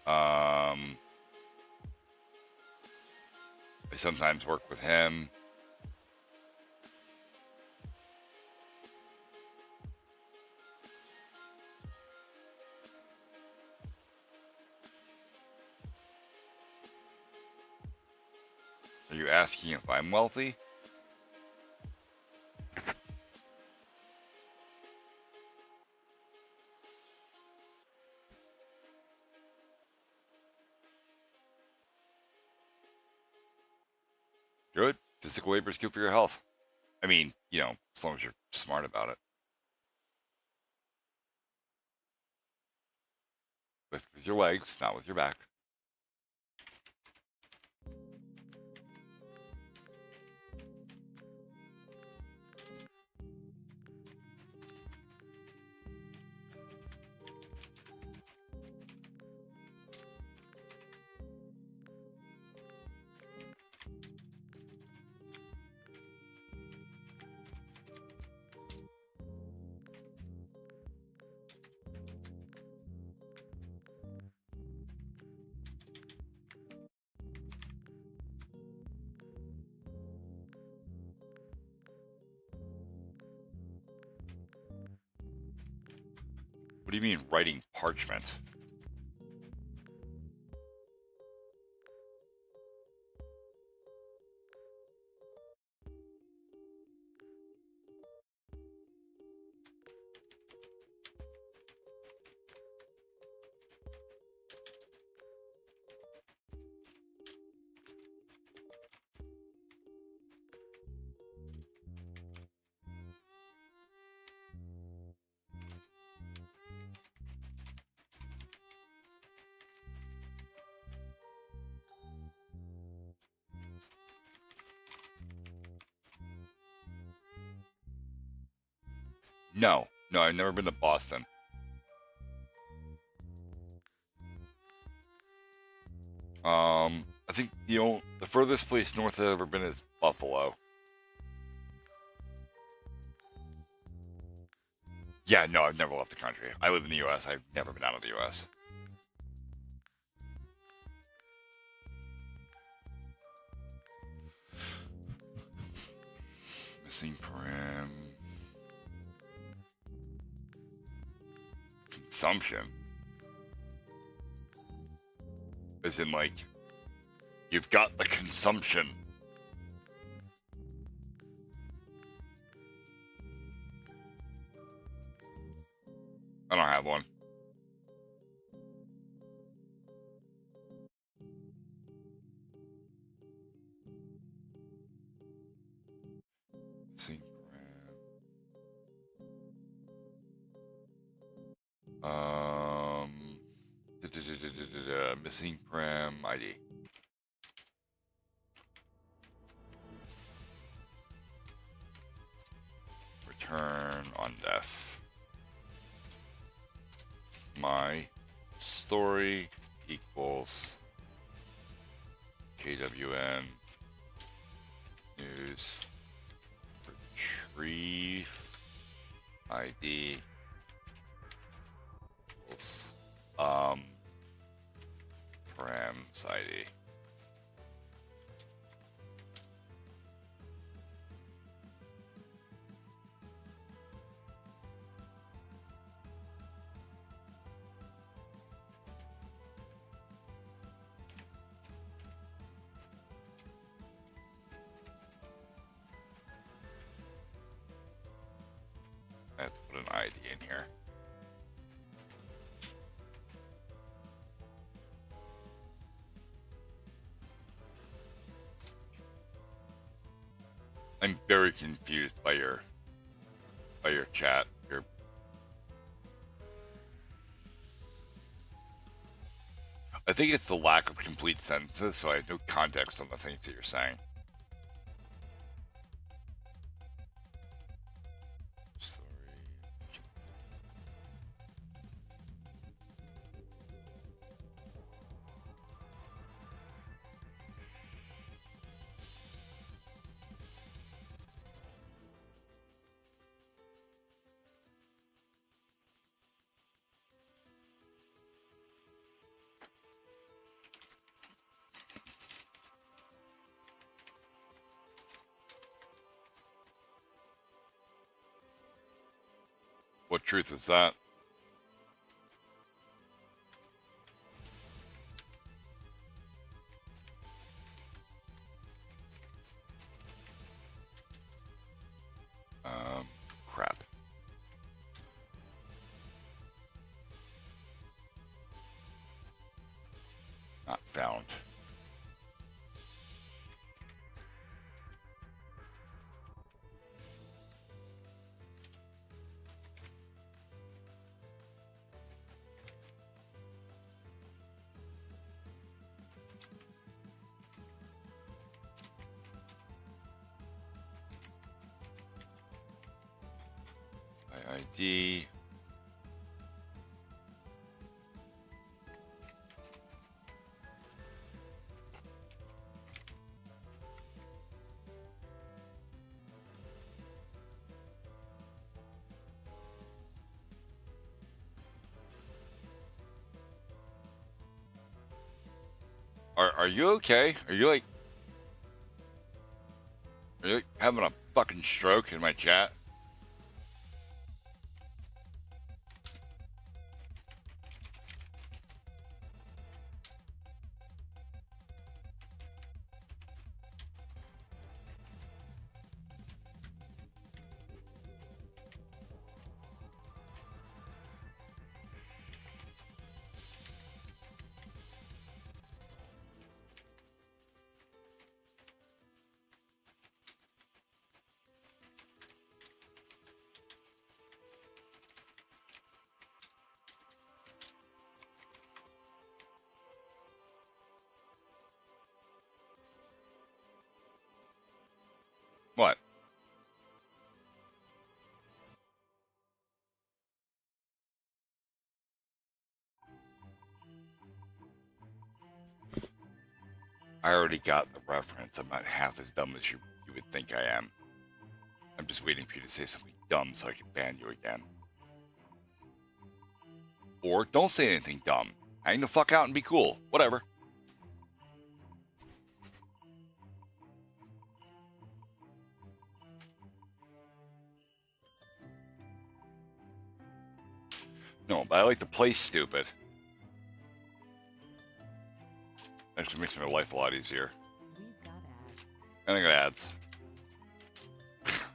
I sometimes work with him. Are you asking if I'm wealthy? Good. Physical labor is good for your health. I mean, you know, as long as you're smart about it. With your legs, not with your back. do you mean writing parchment? No, I've never been to Boston. I think, the furthest place north I've ever been is Buffalo. Yeah, no, I've never left the country. I live in the U.S. I've never been out of the U.S. Missing param. Consumption. As in, like, you've got the consumption. I don't have one. Missing param. Missing param ID. Return on death. My story equals KWN news retrieve ID equals params ID. I have to put an ID in here. I'm very confused by your chat. I think it's the lack of complete sentences, so I have no context on the things that you're saying. What truth is that? Crap. Not found. ID. Are you okay? Are you like having a fucking stroke in my chat? I already got the reference. I'm not half as dumb as you would think I am. I'm just waiting for you to say something dumb so I can ban you again. Or don't say anything dumb. Hang the fuck out and be cool. Whatever. No, but I like to play stupid. Actually makes my life a lot easier. We've got ads.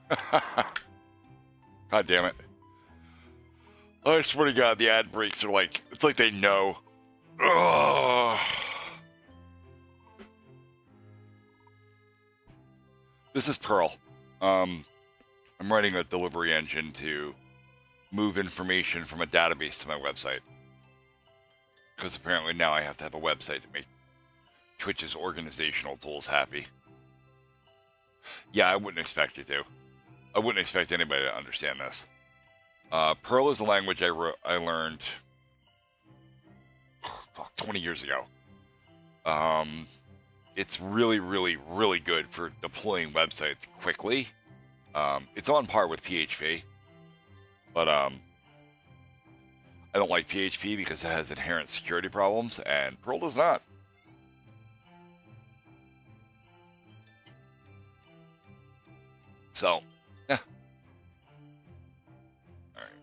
And I got ads. God damn it. I swear to God, the ad breaks are like, it's like they know. Ugh. This is Pearl. I'm writing a delivery engine to move information from a database to my website. Because apparently now I have to have a website to make Twitch's organizational tools happy. Yeah, I wouldn't expect you to. I wouldn't expect anybody to understand this. Perl is a language I learned 20 years ago. It's really, really, really good for deploying websites quickly. It's on par with PHP, but I don't like PHP because it has inherent security problems, and Perl does not. So, yeah. All right.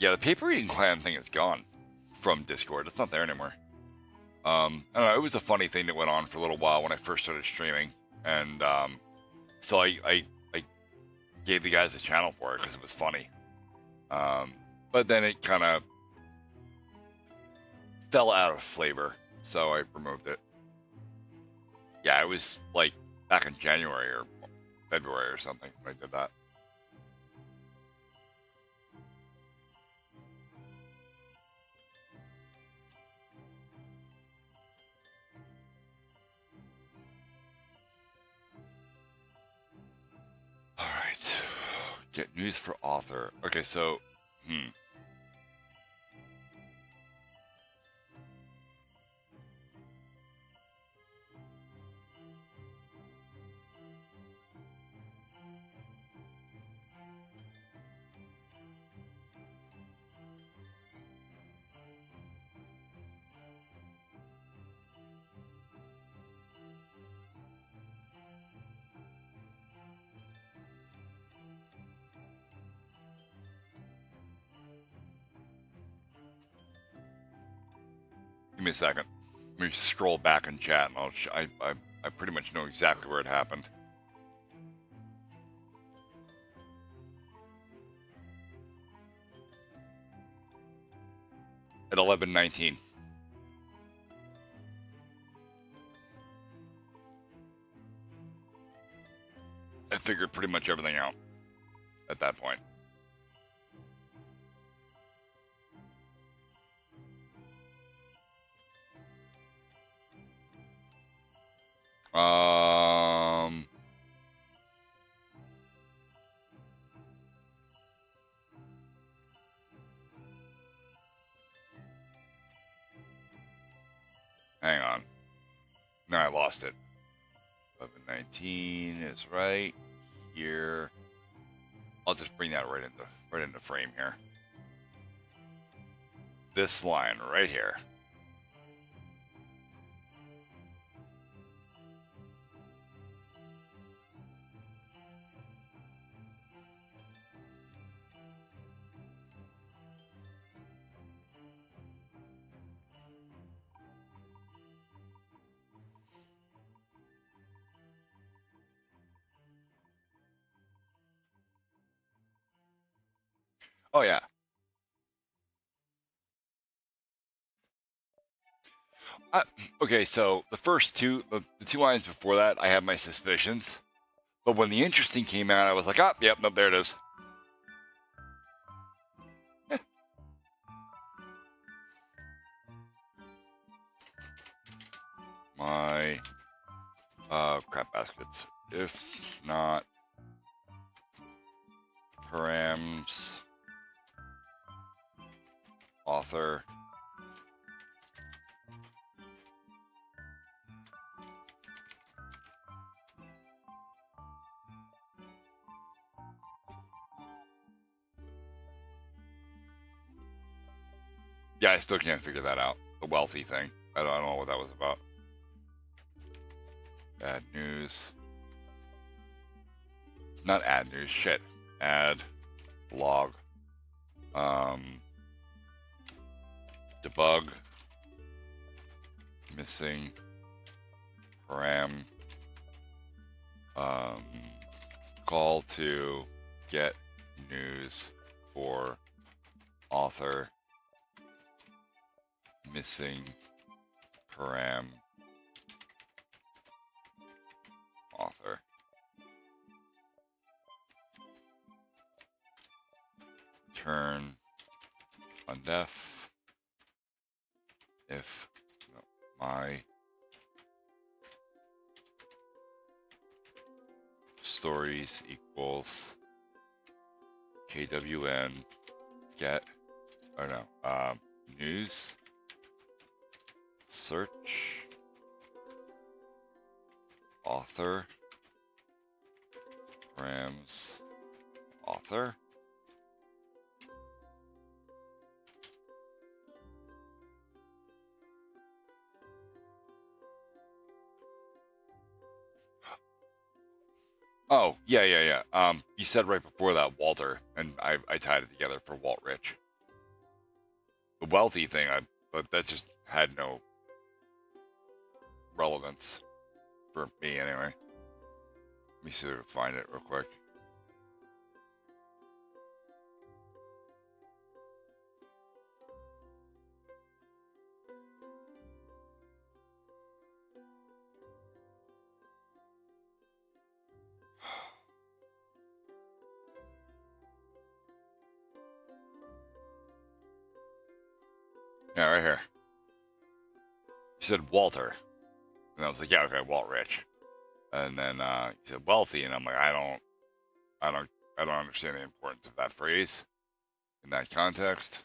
Yeah, the paper reading clan thing is gone from Discord. It's not there anymore. I don't know, it was a funny thing that went on for a little while when I first started streaming, and so I gave the guys a channel for it because it was funny. But then it kind of fell out of flavor, so I removed it. Yeah, it was like back in January or February or something when I did that. All right. Get news for author. Okay, so, give me a second. Let me scroll back in chat, and I pretty much know exactly where it happened. At 11:19. I figured pretty much everything out at that point. Hang on. No, I lost it. 11:19 is right here. I'll just bring that right into frame here. This line right here. Oh yeah. Uh, okay, so the two lines before that, I had my suspicions, but when the interesting came out, I was like, ah, yep, nope, there it is. My crap baskets. If not params author yeah, I still can't figure that out. The wealthy thing. I don't know what that was about. Bad news. Not ad news. Shit. Ad log. Debug. Missing param. Call to get news for author. Missing param author. Turn on def if no, my stories equals KWN get or no news search author params author. Oh, yeah. You said right before that Walter, and I tied it together for Walt Rich. The wealthy thing, but that just had no relevance for me anyway. Let me see if I can find it real quick. Yeah, right here. You said Walter, and I was like, yeah, okay, Walt Rich. And then you said wealthy, and I'm like, I don't understand the importance of that phrase in that context.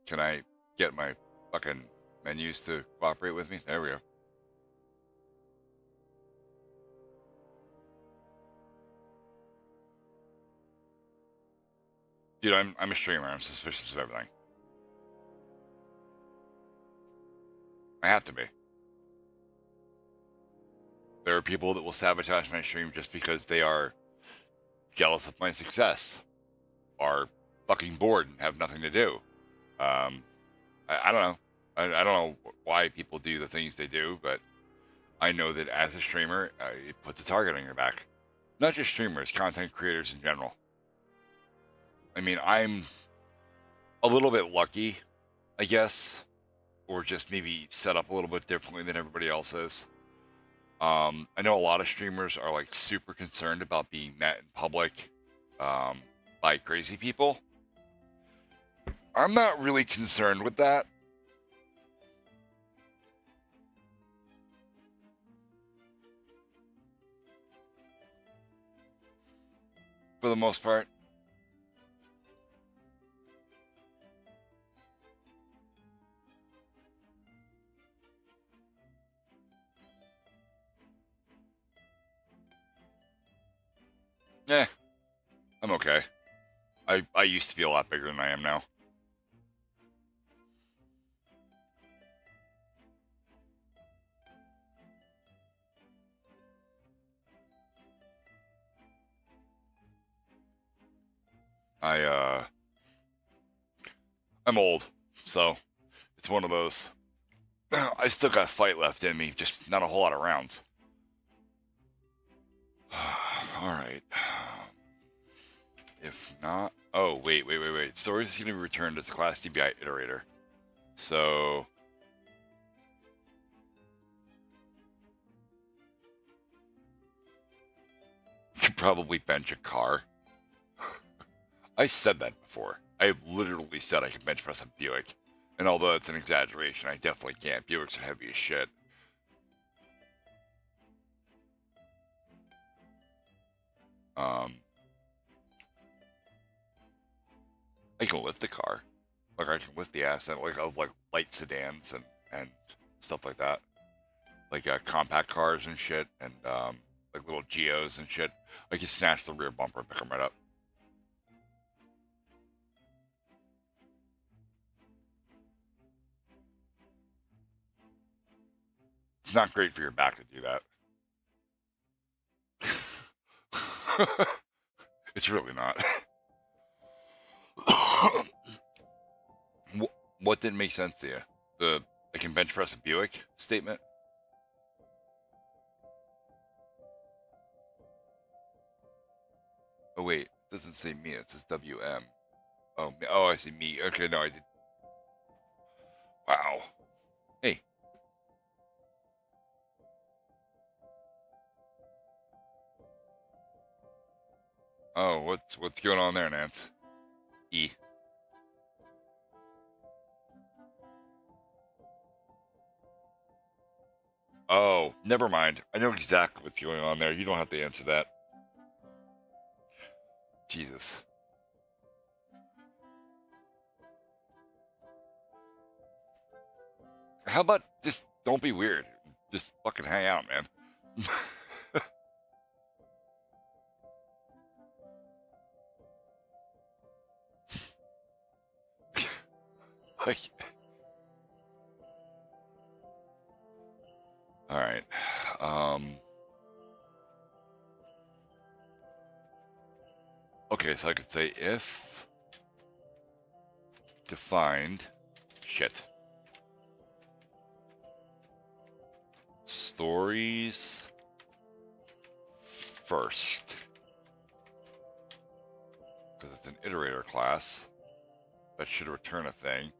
Can I get my fucking menus to cooperate with me? There we go. Dude, I'm a streamer. I'm suspicious of everything. I have to be. There are people that will sabotage my stream just because they are jealous of my success, are fucking bored and have nothing to do. I don't know. I don't know why people do the things they do, but I know that as a streamer, it puts a target on your back. Not just streamers, content creators in general. I mean, I'm a little bit lucky, I guess, or just maybe set up a little bit differently than everybody else is. I know a lot of streamers are like super concerned about being met in public by crazy people. I'm not really concerned with that. For the most part. Yeah, I'm okay. I used to be a lot bigger than I am now. I'm old, so it's one of those. I still got fight left in me, just not a whole lot of rounds. All right. not. Oh, wait. Storage is going to be returned as a class DBI iterator. So. You could probably bench a car. I said that before. I literally said I could bench press a Buick. And although it's an exaggeration, I definitely can't. Buicks are heavy as shit. I can lift a car. Like I can lift the asset, like of like light sedans and stuff like that. Like compact cars and shit, and like little Geos and shit. I can snatch the rear bumper and pick them right up. It's not great for your back to do that. It's really not. What didn't make sense to you? The I can bench press a Buick statement? Oh wait, it doesn't say me, it says WM. Oh, I see me. Okay, no, I did. Wow. Hey. Oh, what's going on there, Nance? E. Oh, never mind. I know exactly what's going on there. You don't have to answer that. Jesus. How about just don't be weird? Just fucking hang out, man. Like, all right. Okay, so I could say if defined shit. Stories first. Because it's an iterator class. That should return a thing.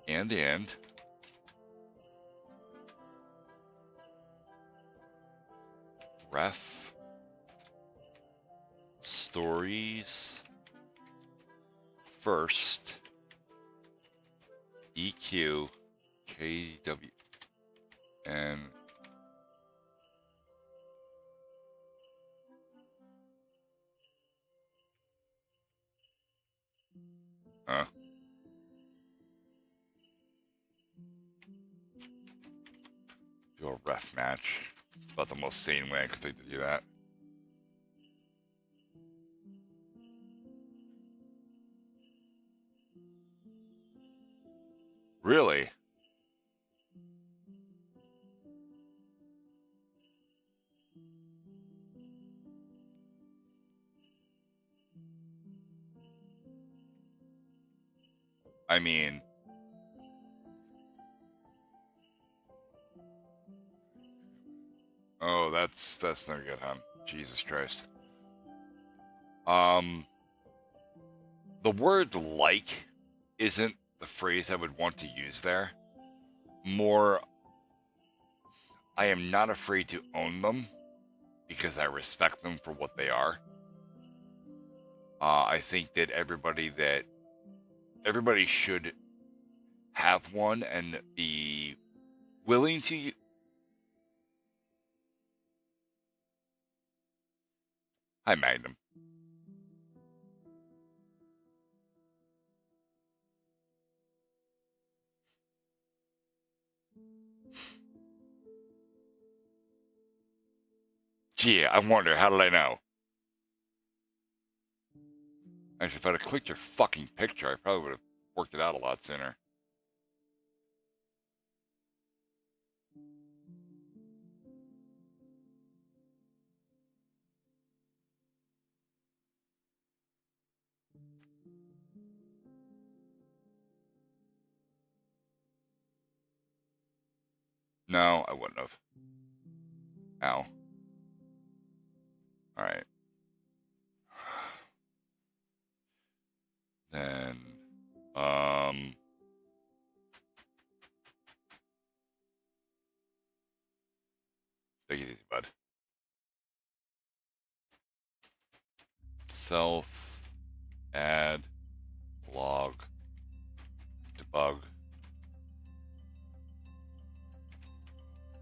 And ref stories first EQ KW and do a ref match. It's about the most sane way I could think to do that. Really? I mean, oh, that's no good, huh? Jesus Christ. The word like isn't the phrase I would want to use there. More, I am not afraid to own them because I respect them for what they are. I think that everybody should have one and be willing to. Hi, Magnum. Gee, I wonder, how did I know? Actually, if I'd have clicked your fucking picture, I probably would have worked it out a lot sooner. No, I wouldn't have. Ow. Alright. Then, take it easy, bud. Self, add, log, debug,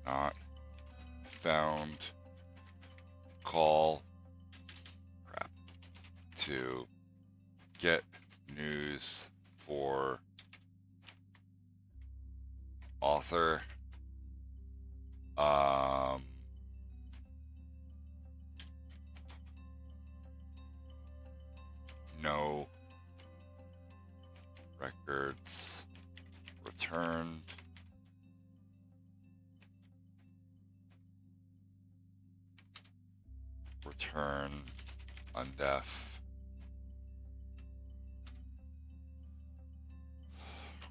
not found, call, crap, to get news for author, no records returned, return undef,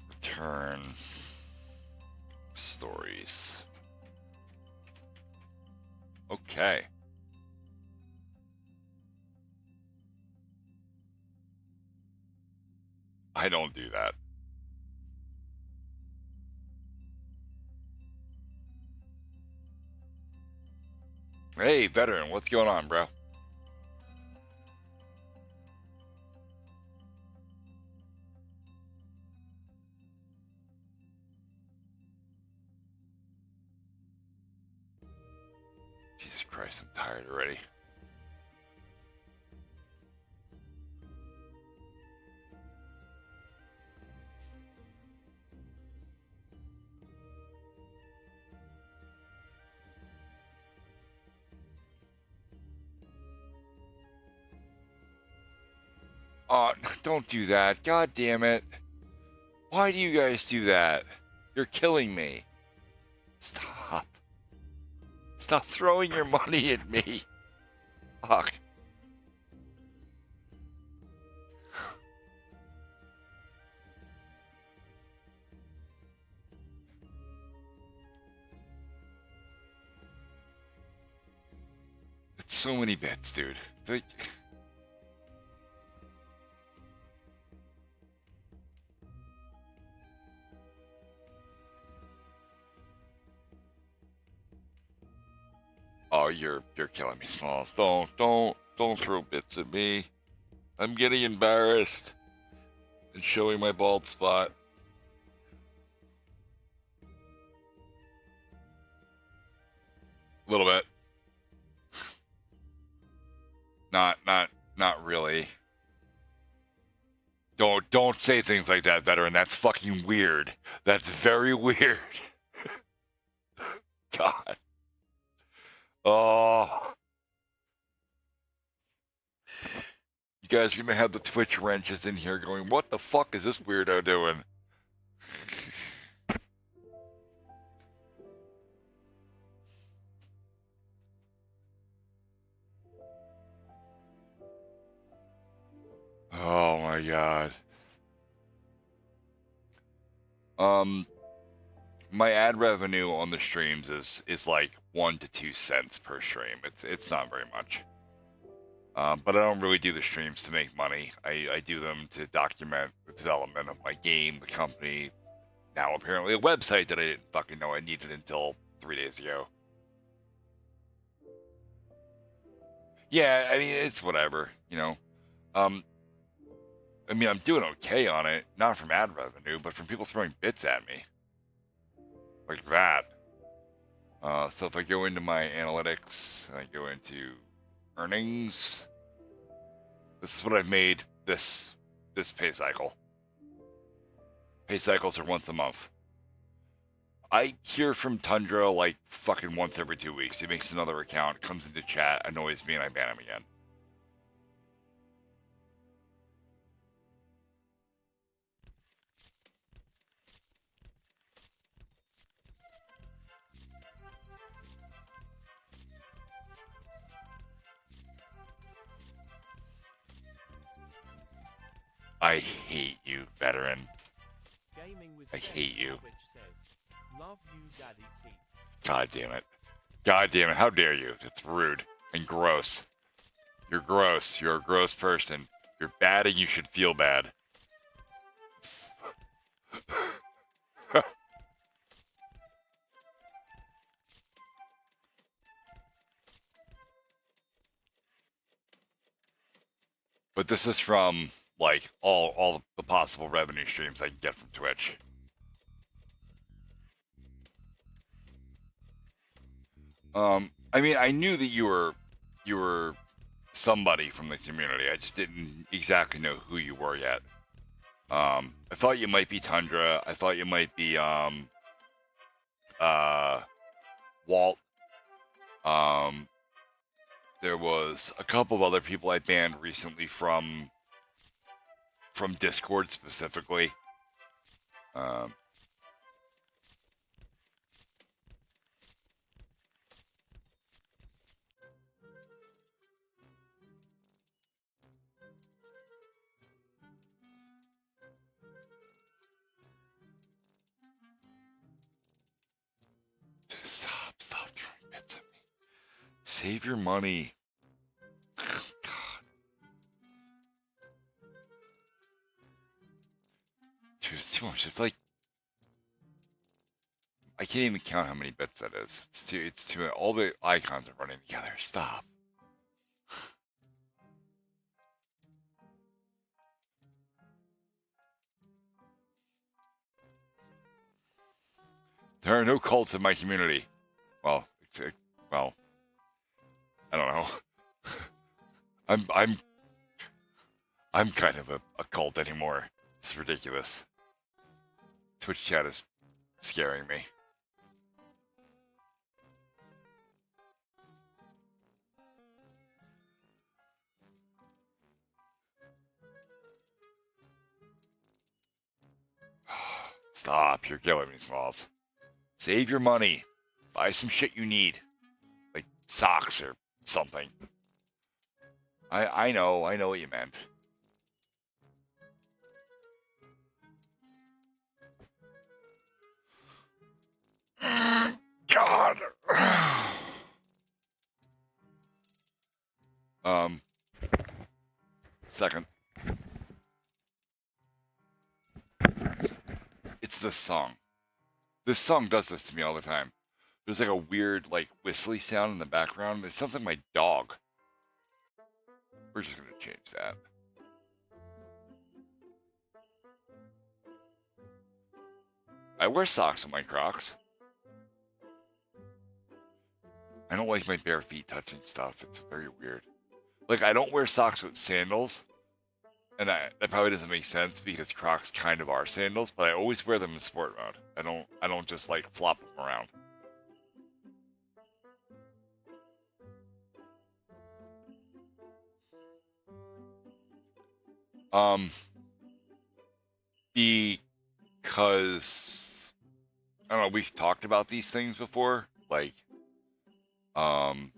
return stories. Okay. I don't do that. Hey, veteran, what's going on, bro? Jesus Christ, I'm tired already. Oh, don't do that. God damn it. Why do you guys do that? You're killing me. Stop. Stop throwing your money at me. Fuck. It's so many bits, dude. Oh, you're killing me, Smalls. Don't throw bits at me. I'm getting embarrassed and showing my bald spot. A little bit. Not really. Don't say things like that, veteran. That's fucking weird. That's very weird. God. Oh. You guys are gonna have the Twitch wrenches in here going, what the fuck is this weirdo doing? Oh my god. My ad revenue on the streams is like 1 to 2 cents per stream. It's not very much. But I don't really do the streams to make money. I do them to document the development of my game, the company, now apparently a website that I didn't fucking know I needed until 3 days ago. Yeah, I mean, it's whatever, you know. I mean, I'm doing okay on it, not from ad revenue, but from people throwing bits at me. Like that. So if I go into my analytics, I go into earnings, this is what I've made this pay cycle. Pay cycles are once a month. I hear from Tundra like fucking once every 2 weeks. He makes another account, comes into chat, annoys me, and I ban him again. I hate you, veteran. Gaming with I hate you. Twitch says, love you, Daddy Keith. God damn it. God damn it! How dare you? It's rude and gross. You're gross. You're a gross person. You're bad and you should feel bad. But this is from like all the possible revenue streams I can get from Twitch. I mean, I knew that you were somebody from the community. I just didn't exactly know who you were yet. I thought you might be Tundra. I thought you might be Walt. There was a couple of other people I banned recently from Discord specifically. Stop throwing bits at me. Save your money. God. Dude, it's too much. It's like I can't even count how many bits that is. It's too all the icons are running together. Stop. There are no cults in my community. Well, I don't know. I'm kind of a cult anymore. It's ridiculous. Twitch chat is scaring me. Stop, you're killing me, Smalls. Save your money. Buy some shit you need. Like socks or something. I know what you meant. God. Second. It's this song. This song does this to me all the time. There's like a weird, like, whistly sound in the background. It sounds like my dog. We're just gonna change that. I wear socks with my Crocs. I don't like my bare feet touching stuff. It's very weird. Like, I don't wear socks with sandals. And that probably doesn't make sense because Crocs kind of are sandals, but I always wear them in sport mode. I don't just like flop them around. Because I don't know, we've talked about these things before, like, and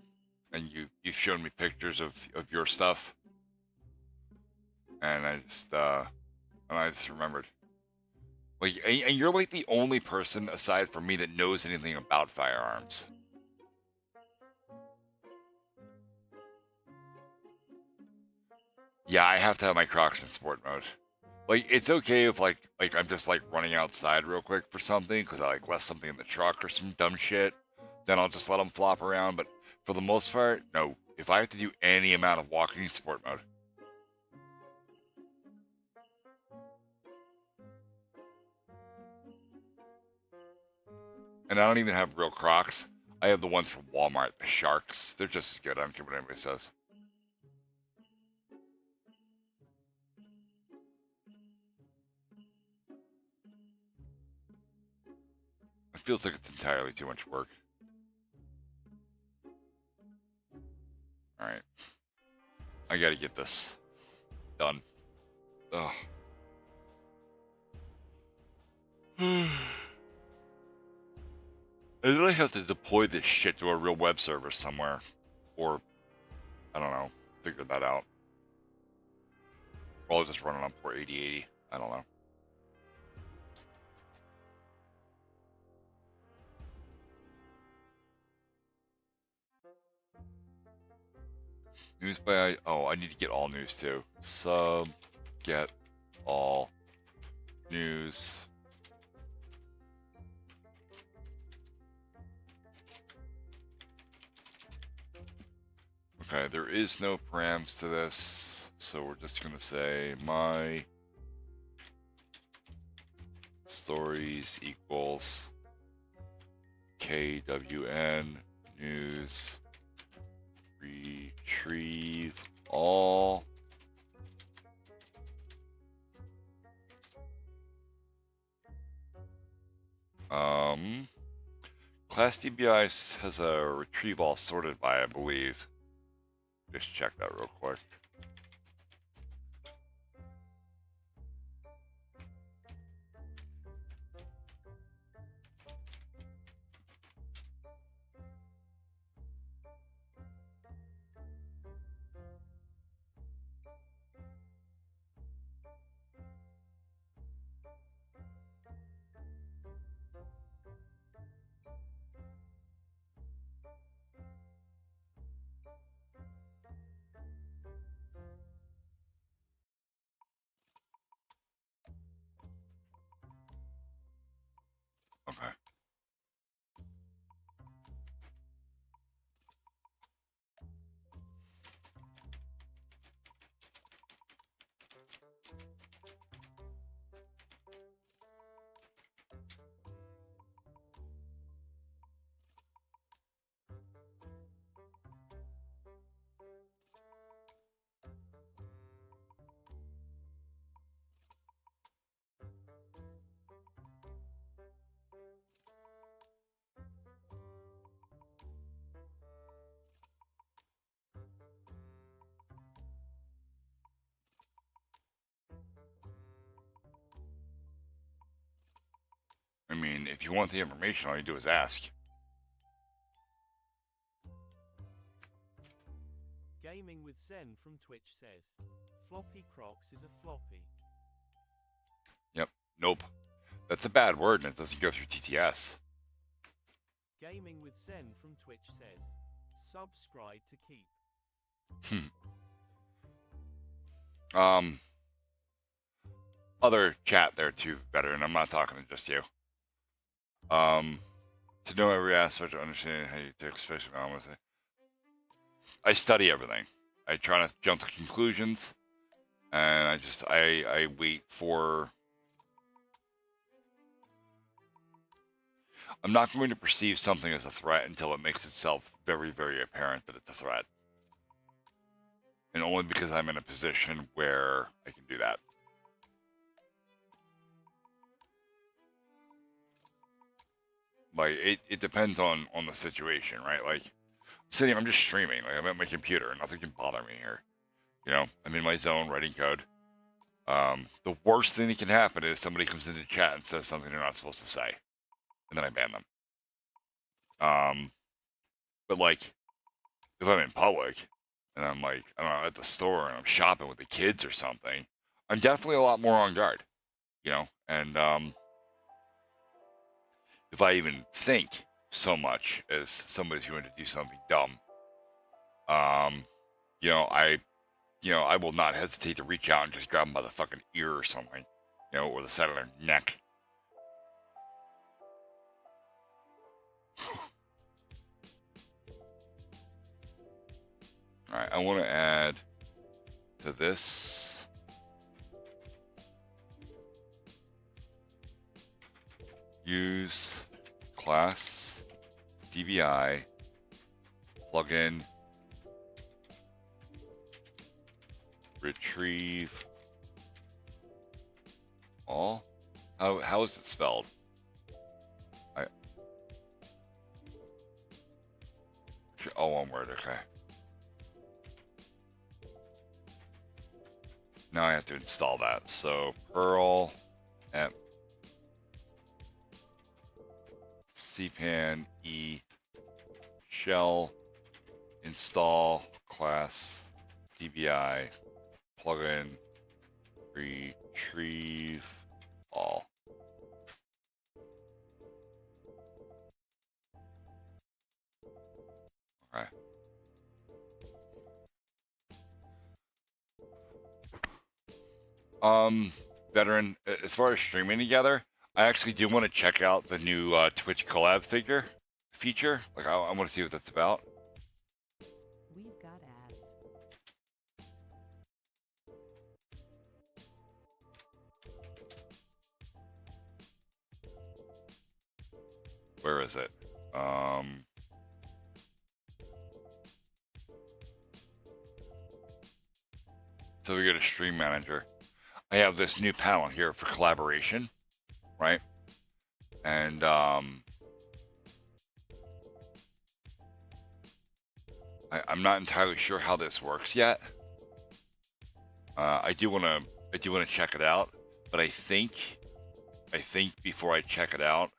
you've shown me pictures of your stuff, and I just remembered, like, and you're like the only person aside from me that knows anything about firearms. Yeah, I have to have my Crocs in sport mode. Like, it's okay if like I'm just like running outside real quick for something because I like left something in the truck or some dumb shit. Then I'll just let them flop around. But for the most part, no. If I have to do any amount of walking in sport mode. And I don't even have real Crocs. I have the ones from Walmart, the Sharks. They're just as good. I don't care what anybody says. It feels like it's entirely too much work. Alright. I gotta get this done. Ugh. And then I have to deploy this shit to a real web server somewhere. Or, I don't know, figure that out. Or I'll just run it on port 8080. I don't know. News by oh, I need to get all news too. Sub get all news. Okay, there is no params to this, so we're just gonna say my stories equals KWN news retrieve all. Class DBI has a retrieve all sorted by, I believe. Just check that real quick. Okay. I mean, if you want the information, all you do is ask. Gaming with Zen from Twitch says, floppy crocs is a floppy. Yep. Nope. That's a bad word and it doesn't go through TTS. Gaming with Zen from Twitch says, subscribe to keep. Other chat there too, better, and I'm not talking to just you. To know every aspect of understanding how you take especially honestly. I study everything. I try not to jump to conclusions, and I wait for. I'm not going to perceive something as a threat until it makes itself very, very apparent that it's a threat. And only because I'm in a position where I can do that. Like, it depends on the situation, right? Like, I'm just streaming. Like, I'm at my computer. Nothing can bother me here. You know, I'm in my zone writing code. The worst thing that can happen is somebody comes into chat and says something they're not supposed to say. And then I ban them. But like, if I'm in public and I'm like, I don't know, at the store and I'm shopping with the kids or something, I'm definitely a lot more on guard, you know? And if I even think so much as somebody's going to do something dumb, you know, I will not hesitate to reach out and just grab them by the fucking ear or something, you know, or the side of their neck. All right, I want to add to this. Use class DBI plugin retrieve all. How is it spelled? All one word. Okay. Now I have to install that. So Perl at cpan e shell install class DBI plugin retrieve all. Okay. Veteran, as far as streaming together, I actually do want to check out the new Twitch collab feature. Like, I want to see what that's about. We've got ads. Where is it? So we go to Stream Manager. I have this new panel here for collaboration, right? And I'm not entirely sure how this works yet. I do want to check it out, but I think before I check it out,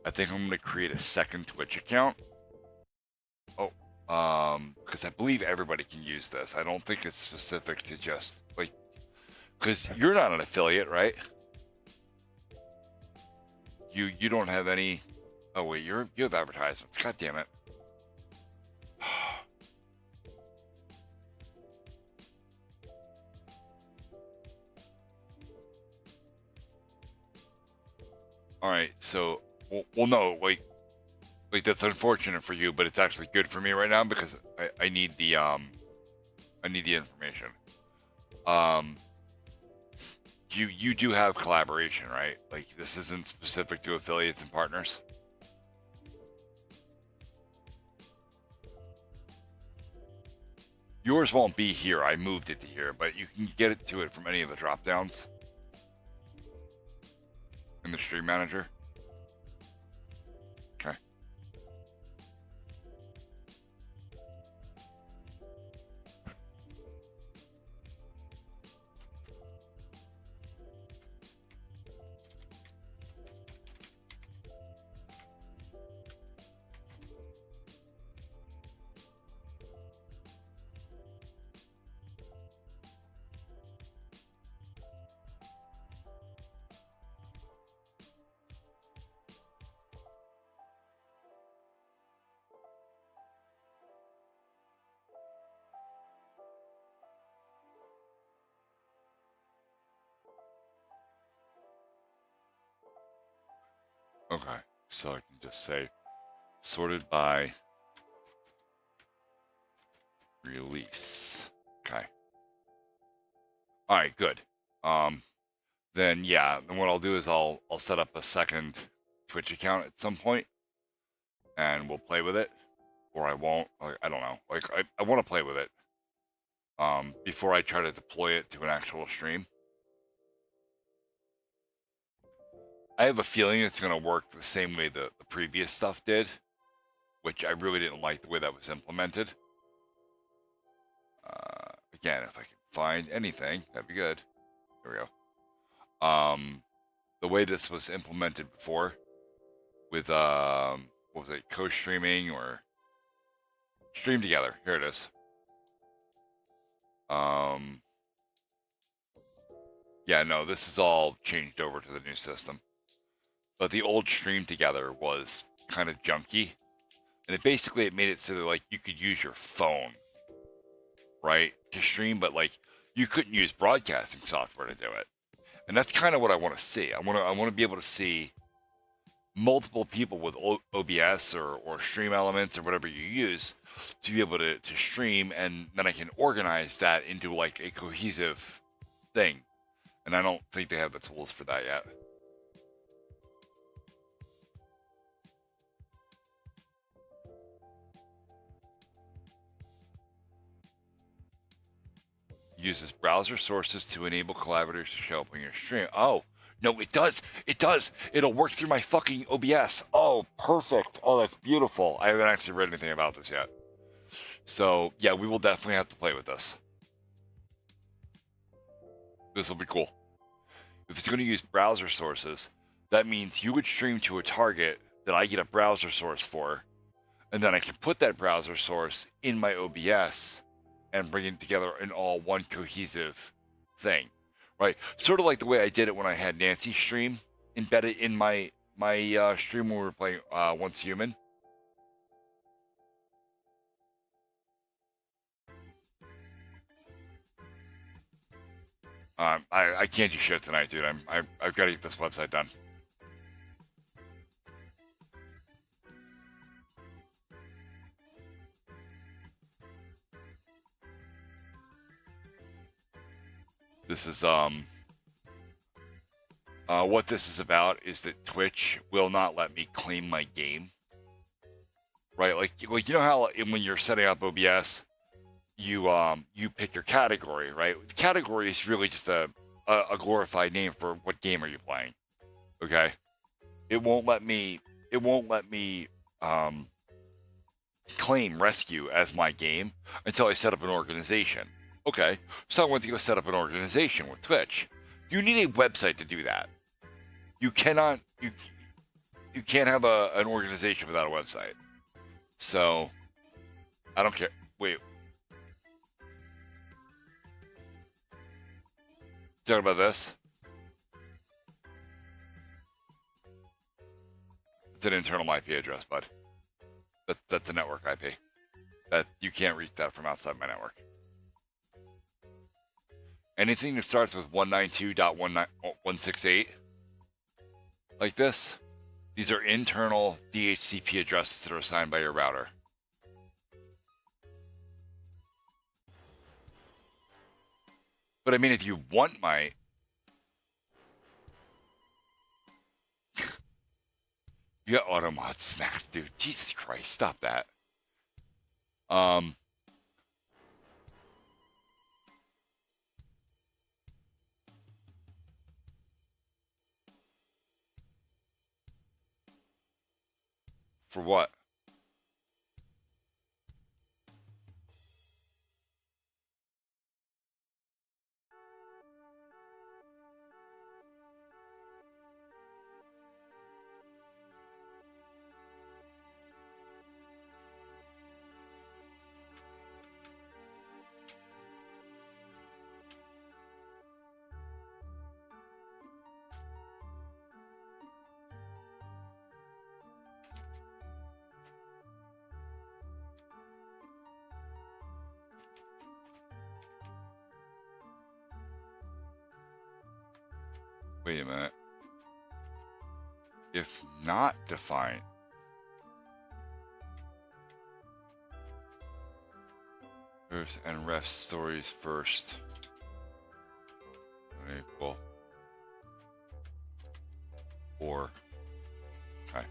I think I'm going to create a second Twitch account. Oh, because I believe everybody can use this. I don't think it's specific to just like, because you're not an affiliate, right? You don't have any. Oh wait, you have advertisements. God damn it. All right, so well no, like that's unfortunate for you, but it's actually good for me right now because I need the information. You do have collaboration, right? Like this isn't specific to affiliates and partners. Yours won't be here. I moved it to here, but you can get it to it from any of the drop downs in the Stream Manager. Okay. Okay, so I can just say sorted by release. Okay. All right, good. Then yeah, then what I'll do is I'll set up a second Twitch account at some point, and we'll play with it, or I won't. Like, I don't know. Like I want to play with it. Before I try to deploy it to an actual stream. I have a feeling it's going to work the same way the previous stuff did, which I really didn't like the way that was implemented. Again, if I can find anything, that'd be good. There we go. The way this was implemented before with, what was it, co-streaming or stream together. Here it is. Yeah, no, this is all changed over to the new system. But the old stream together was kind of junky. And it basically made it so that like you could use your phone, right, to stream, but like you couldn't use broadcasting software to do it. And that's kind of what I want to see. I want to be able to see multiple people with OBS or Stream Elements or whatever you use to be able to stream, and then I can organize that into like a cohesive thing. And I don't think they have the tools for that yet. Uses browser sources to enable collaborators to show up on your stream. Oh, no, it does. It does. It'll work through my fucking OBS. Oh, perfect. Oh, that's beautiful. I haven't actually read anything about this yet. So, yeah, we will definitely have to play with this. This will be cool. If it's going to use browser sources, that means you would stream to a target that I get a browser source for, and then I can put that browser source in my OBS and bring it together in all one cohesive thing, right? Sort of like the way I did it when I had Nancy's stream embedded in my stream when we were playing Once Human. I can't do shit tonight, dude. I've got to get this website done. This is what this is about is that Twitch will not let me claim my game. Right, like you know how when you're setting up OBS, you pick your category, right? The category is really just a glorified name for what game are you playing. Okay, it won't let me claim Rescue as my game until I set up an organization. Okay, so I went to go set up an organization with Twitch. You need a website to do that. You cannot you can't have an organization without a website. So I don't care. Wait. Talking about this? It's an internal IP address, bud. That's a network IP. That you can't reach that from outside my network. Anything that starts with 192.168 like this, these are internal DHCP addresses that are assigned by your router. But I mean, if you want my... You got automod smacked, dude. Jesus Christ, stop that. For what? Wait a minute. If not defined, Earth and ref stories first. Equal. Or. Okay.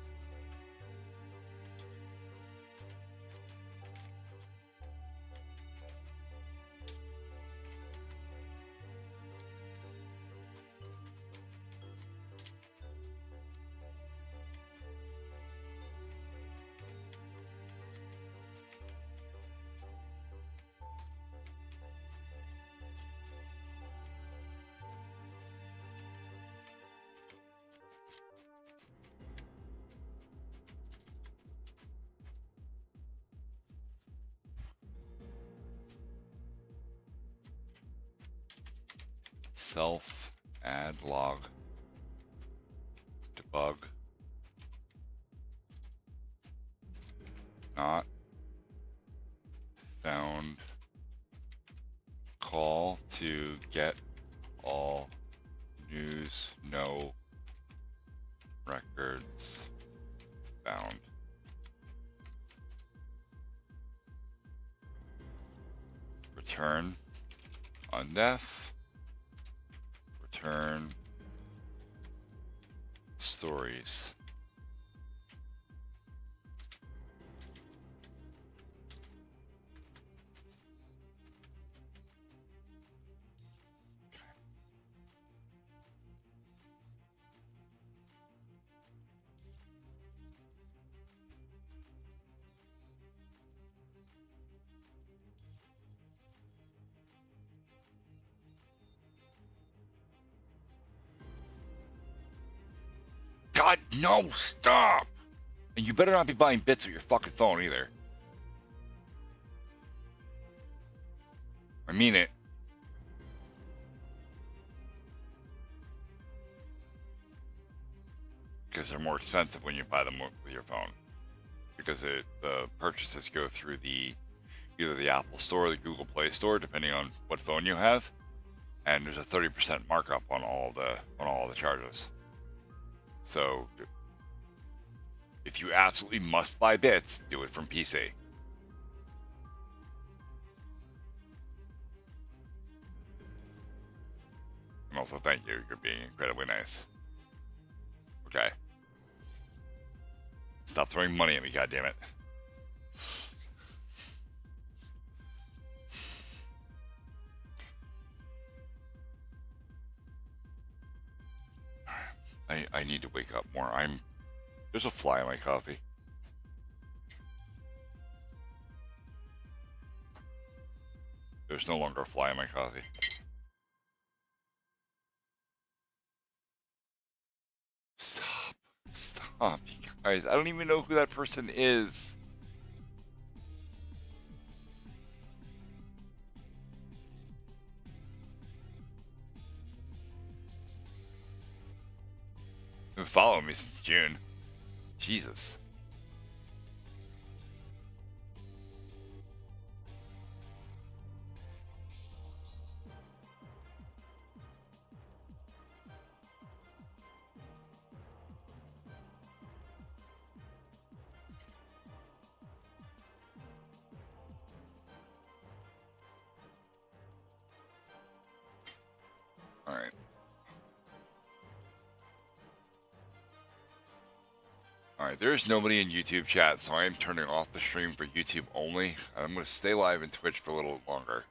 Self add log debug not found call to get all news no records found. Return undef. Return stories. God, no, stop! And you better not be buying bits with your fucking phone either. I mean it. Because they're more expensive when you buy them with your phone. Because the purchases go through either the Apple Store or the Google Play Store, depending on what phone you have. and there's a 30% markup on all the charges. So if you absolutely must buy bits, do it from PC. And also, thank you. You're being incredibly nice. Okay. Stop throwing money at me, goddammit. I need to wake up more. There's a fly in my coffee. There's no longer a fly in my coffee. Stop, you guys. I don't even know who that person is. Been following me since June. Jesus. All right. Alright, there's nobody in YouTube chat, so I am turning off the stream for YouTube only. I'm going to stay live in Twitch for a little longer.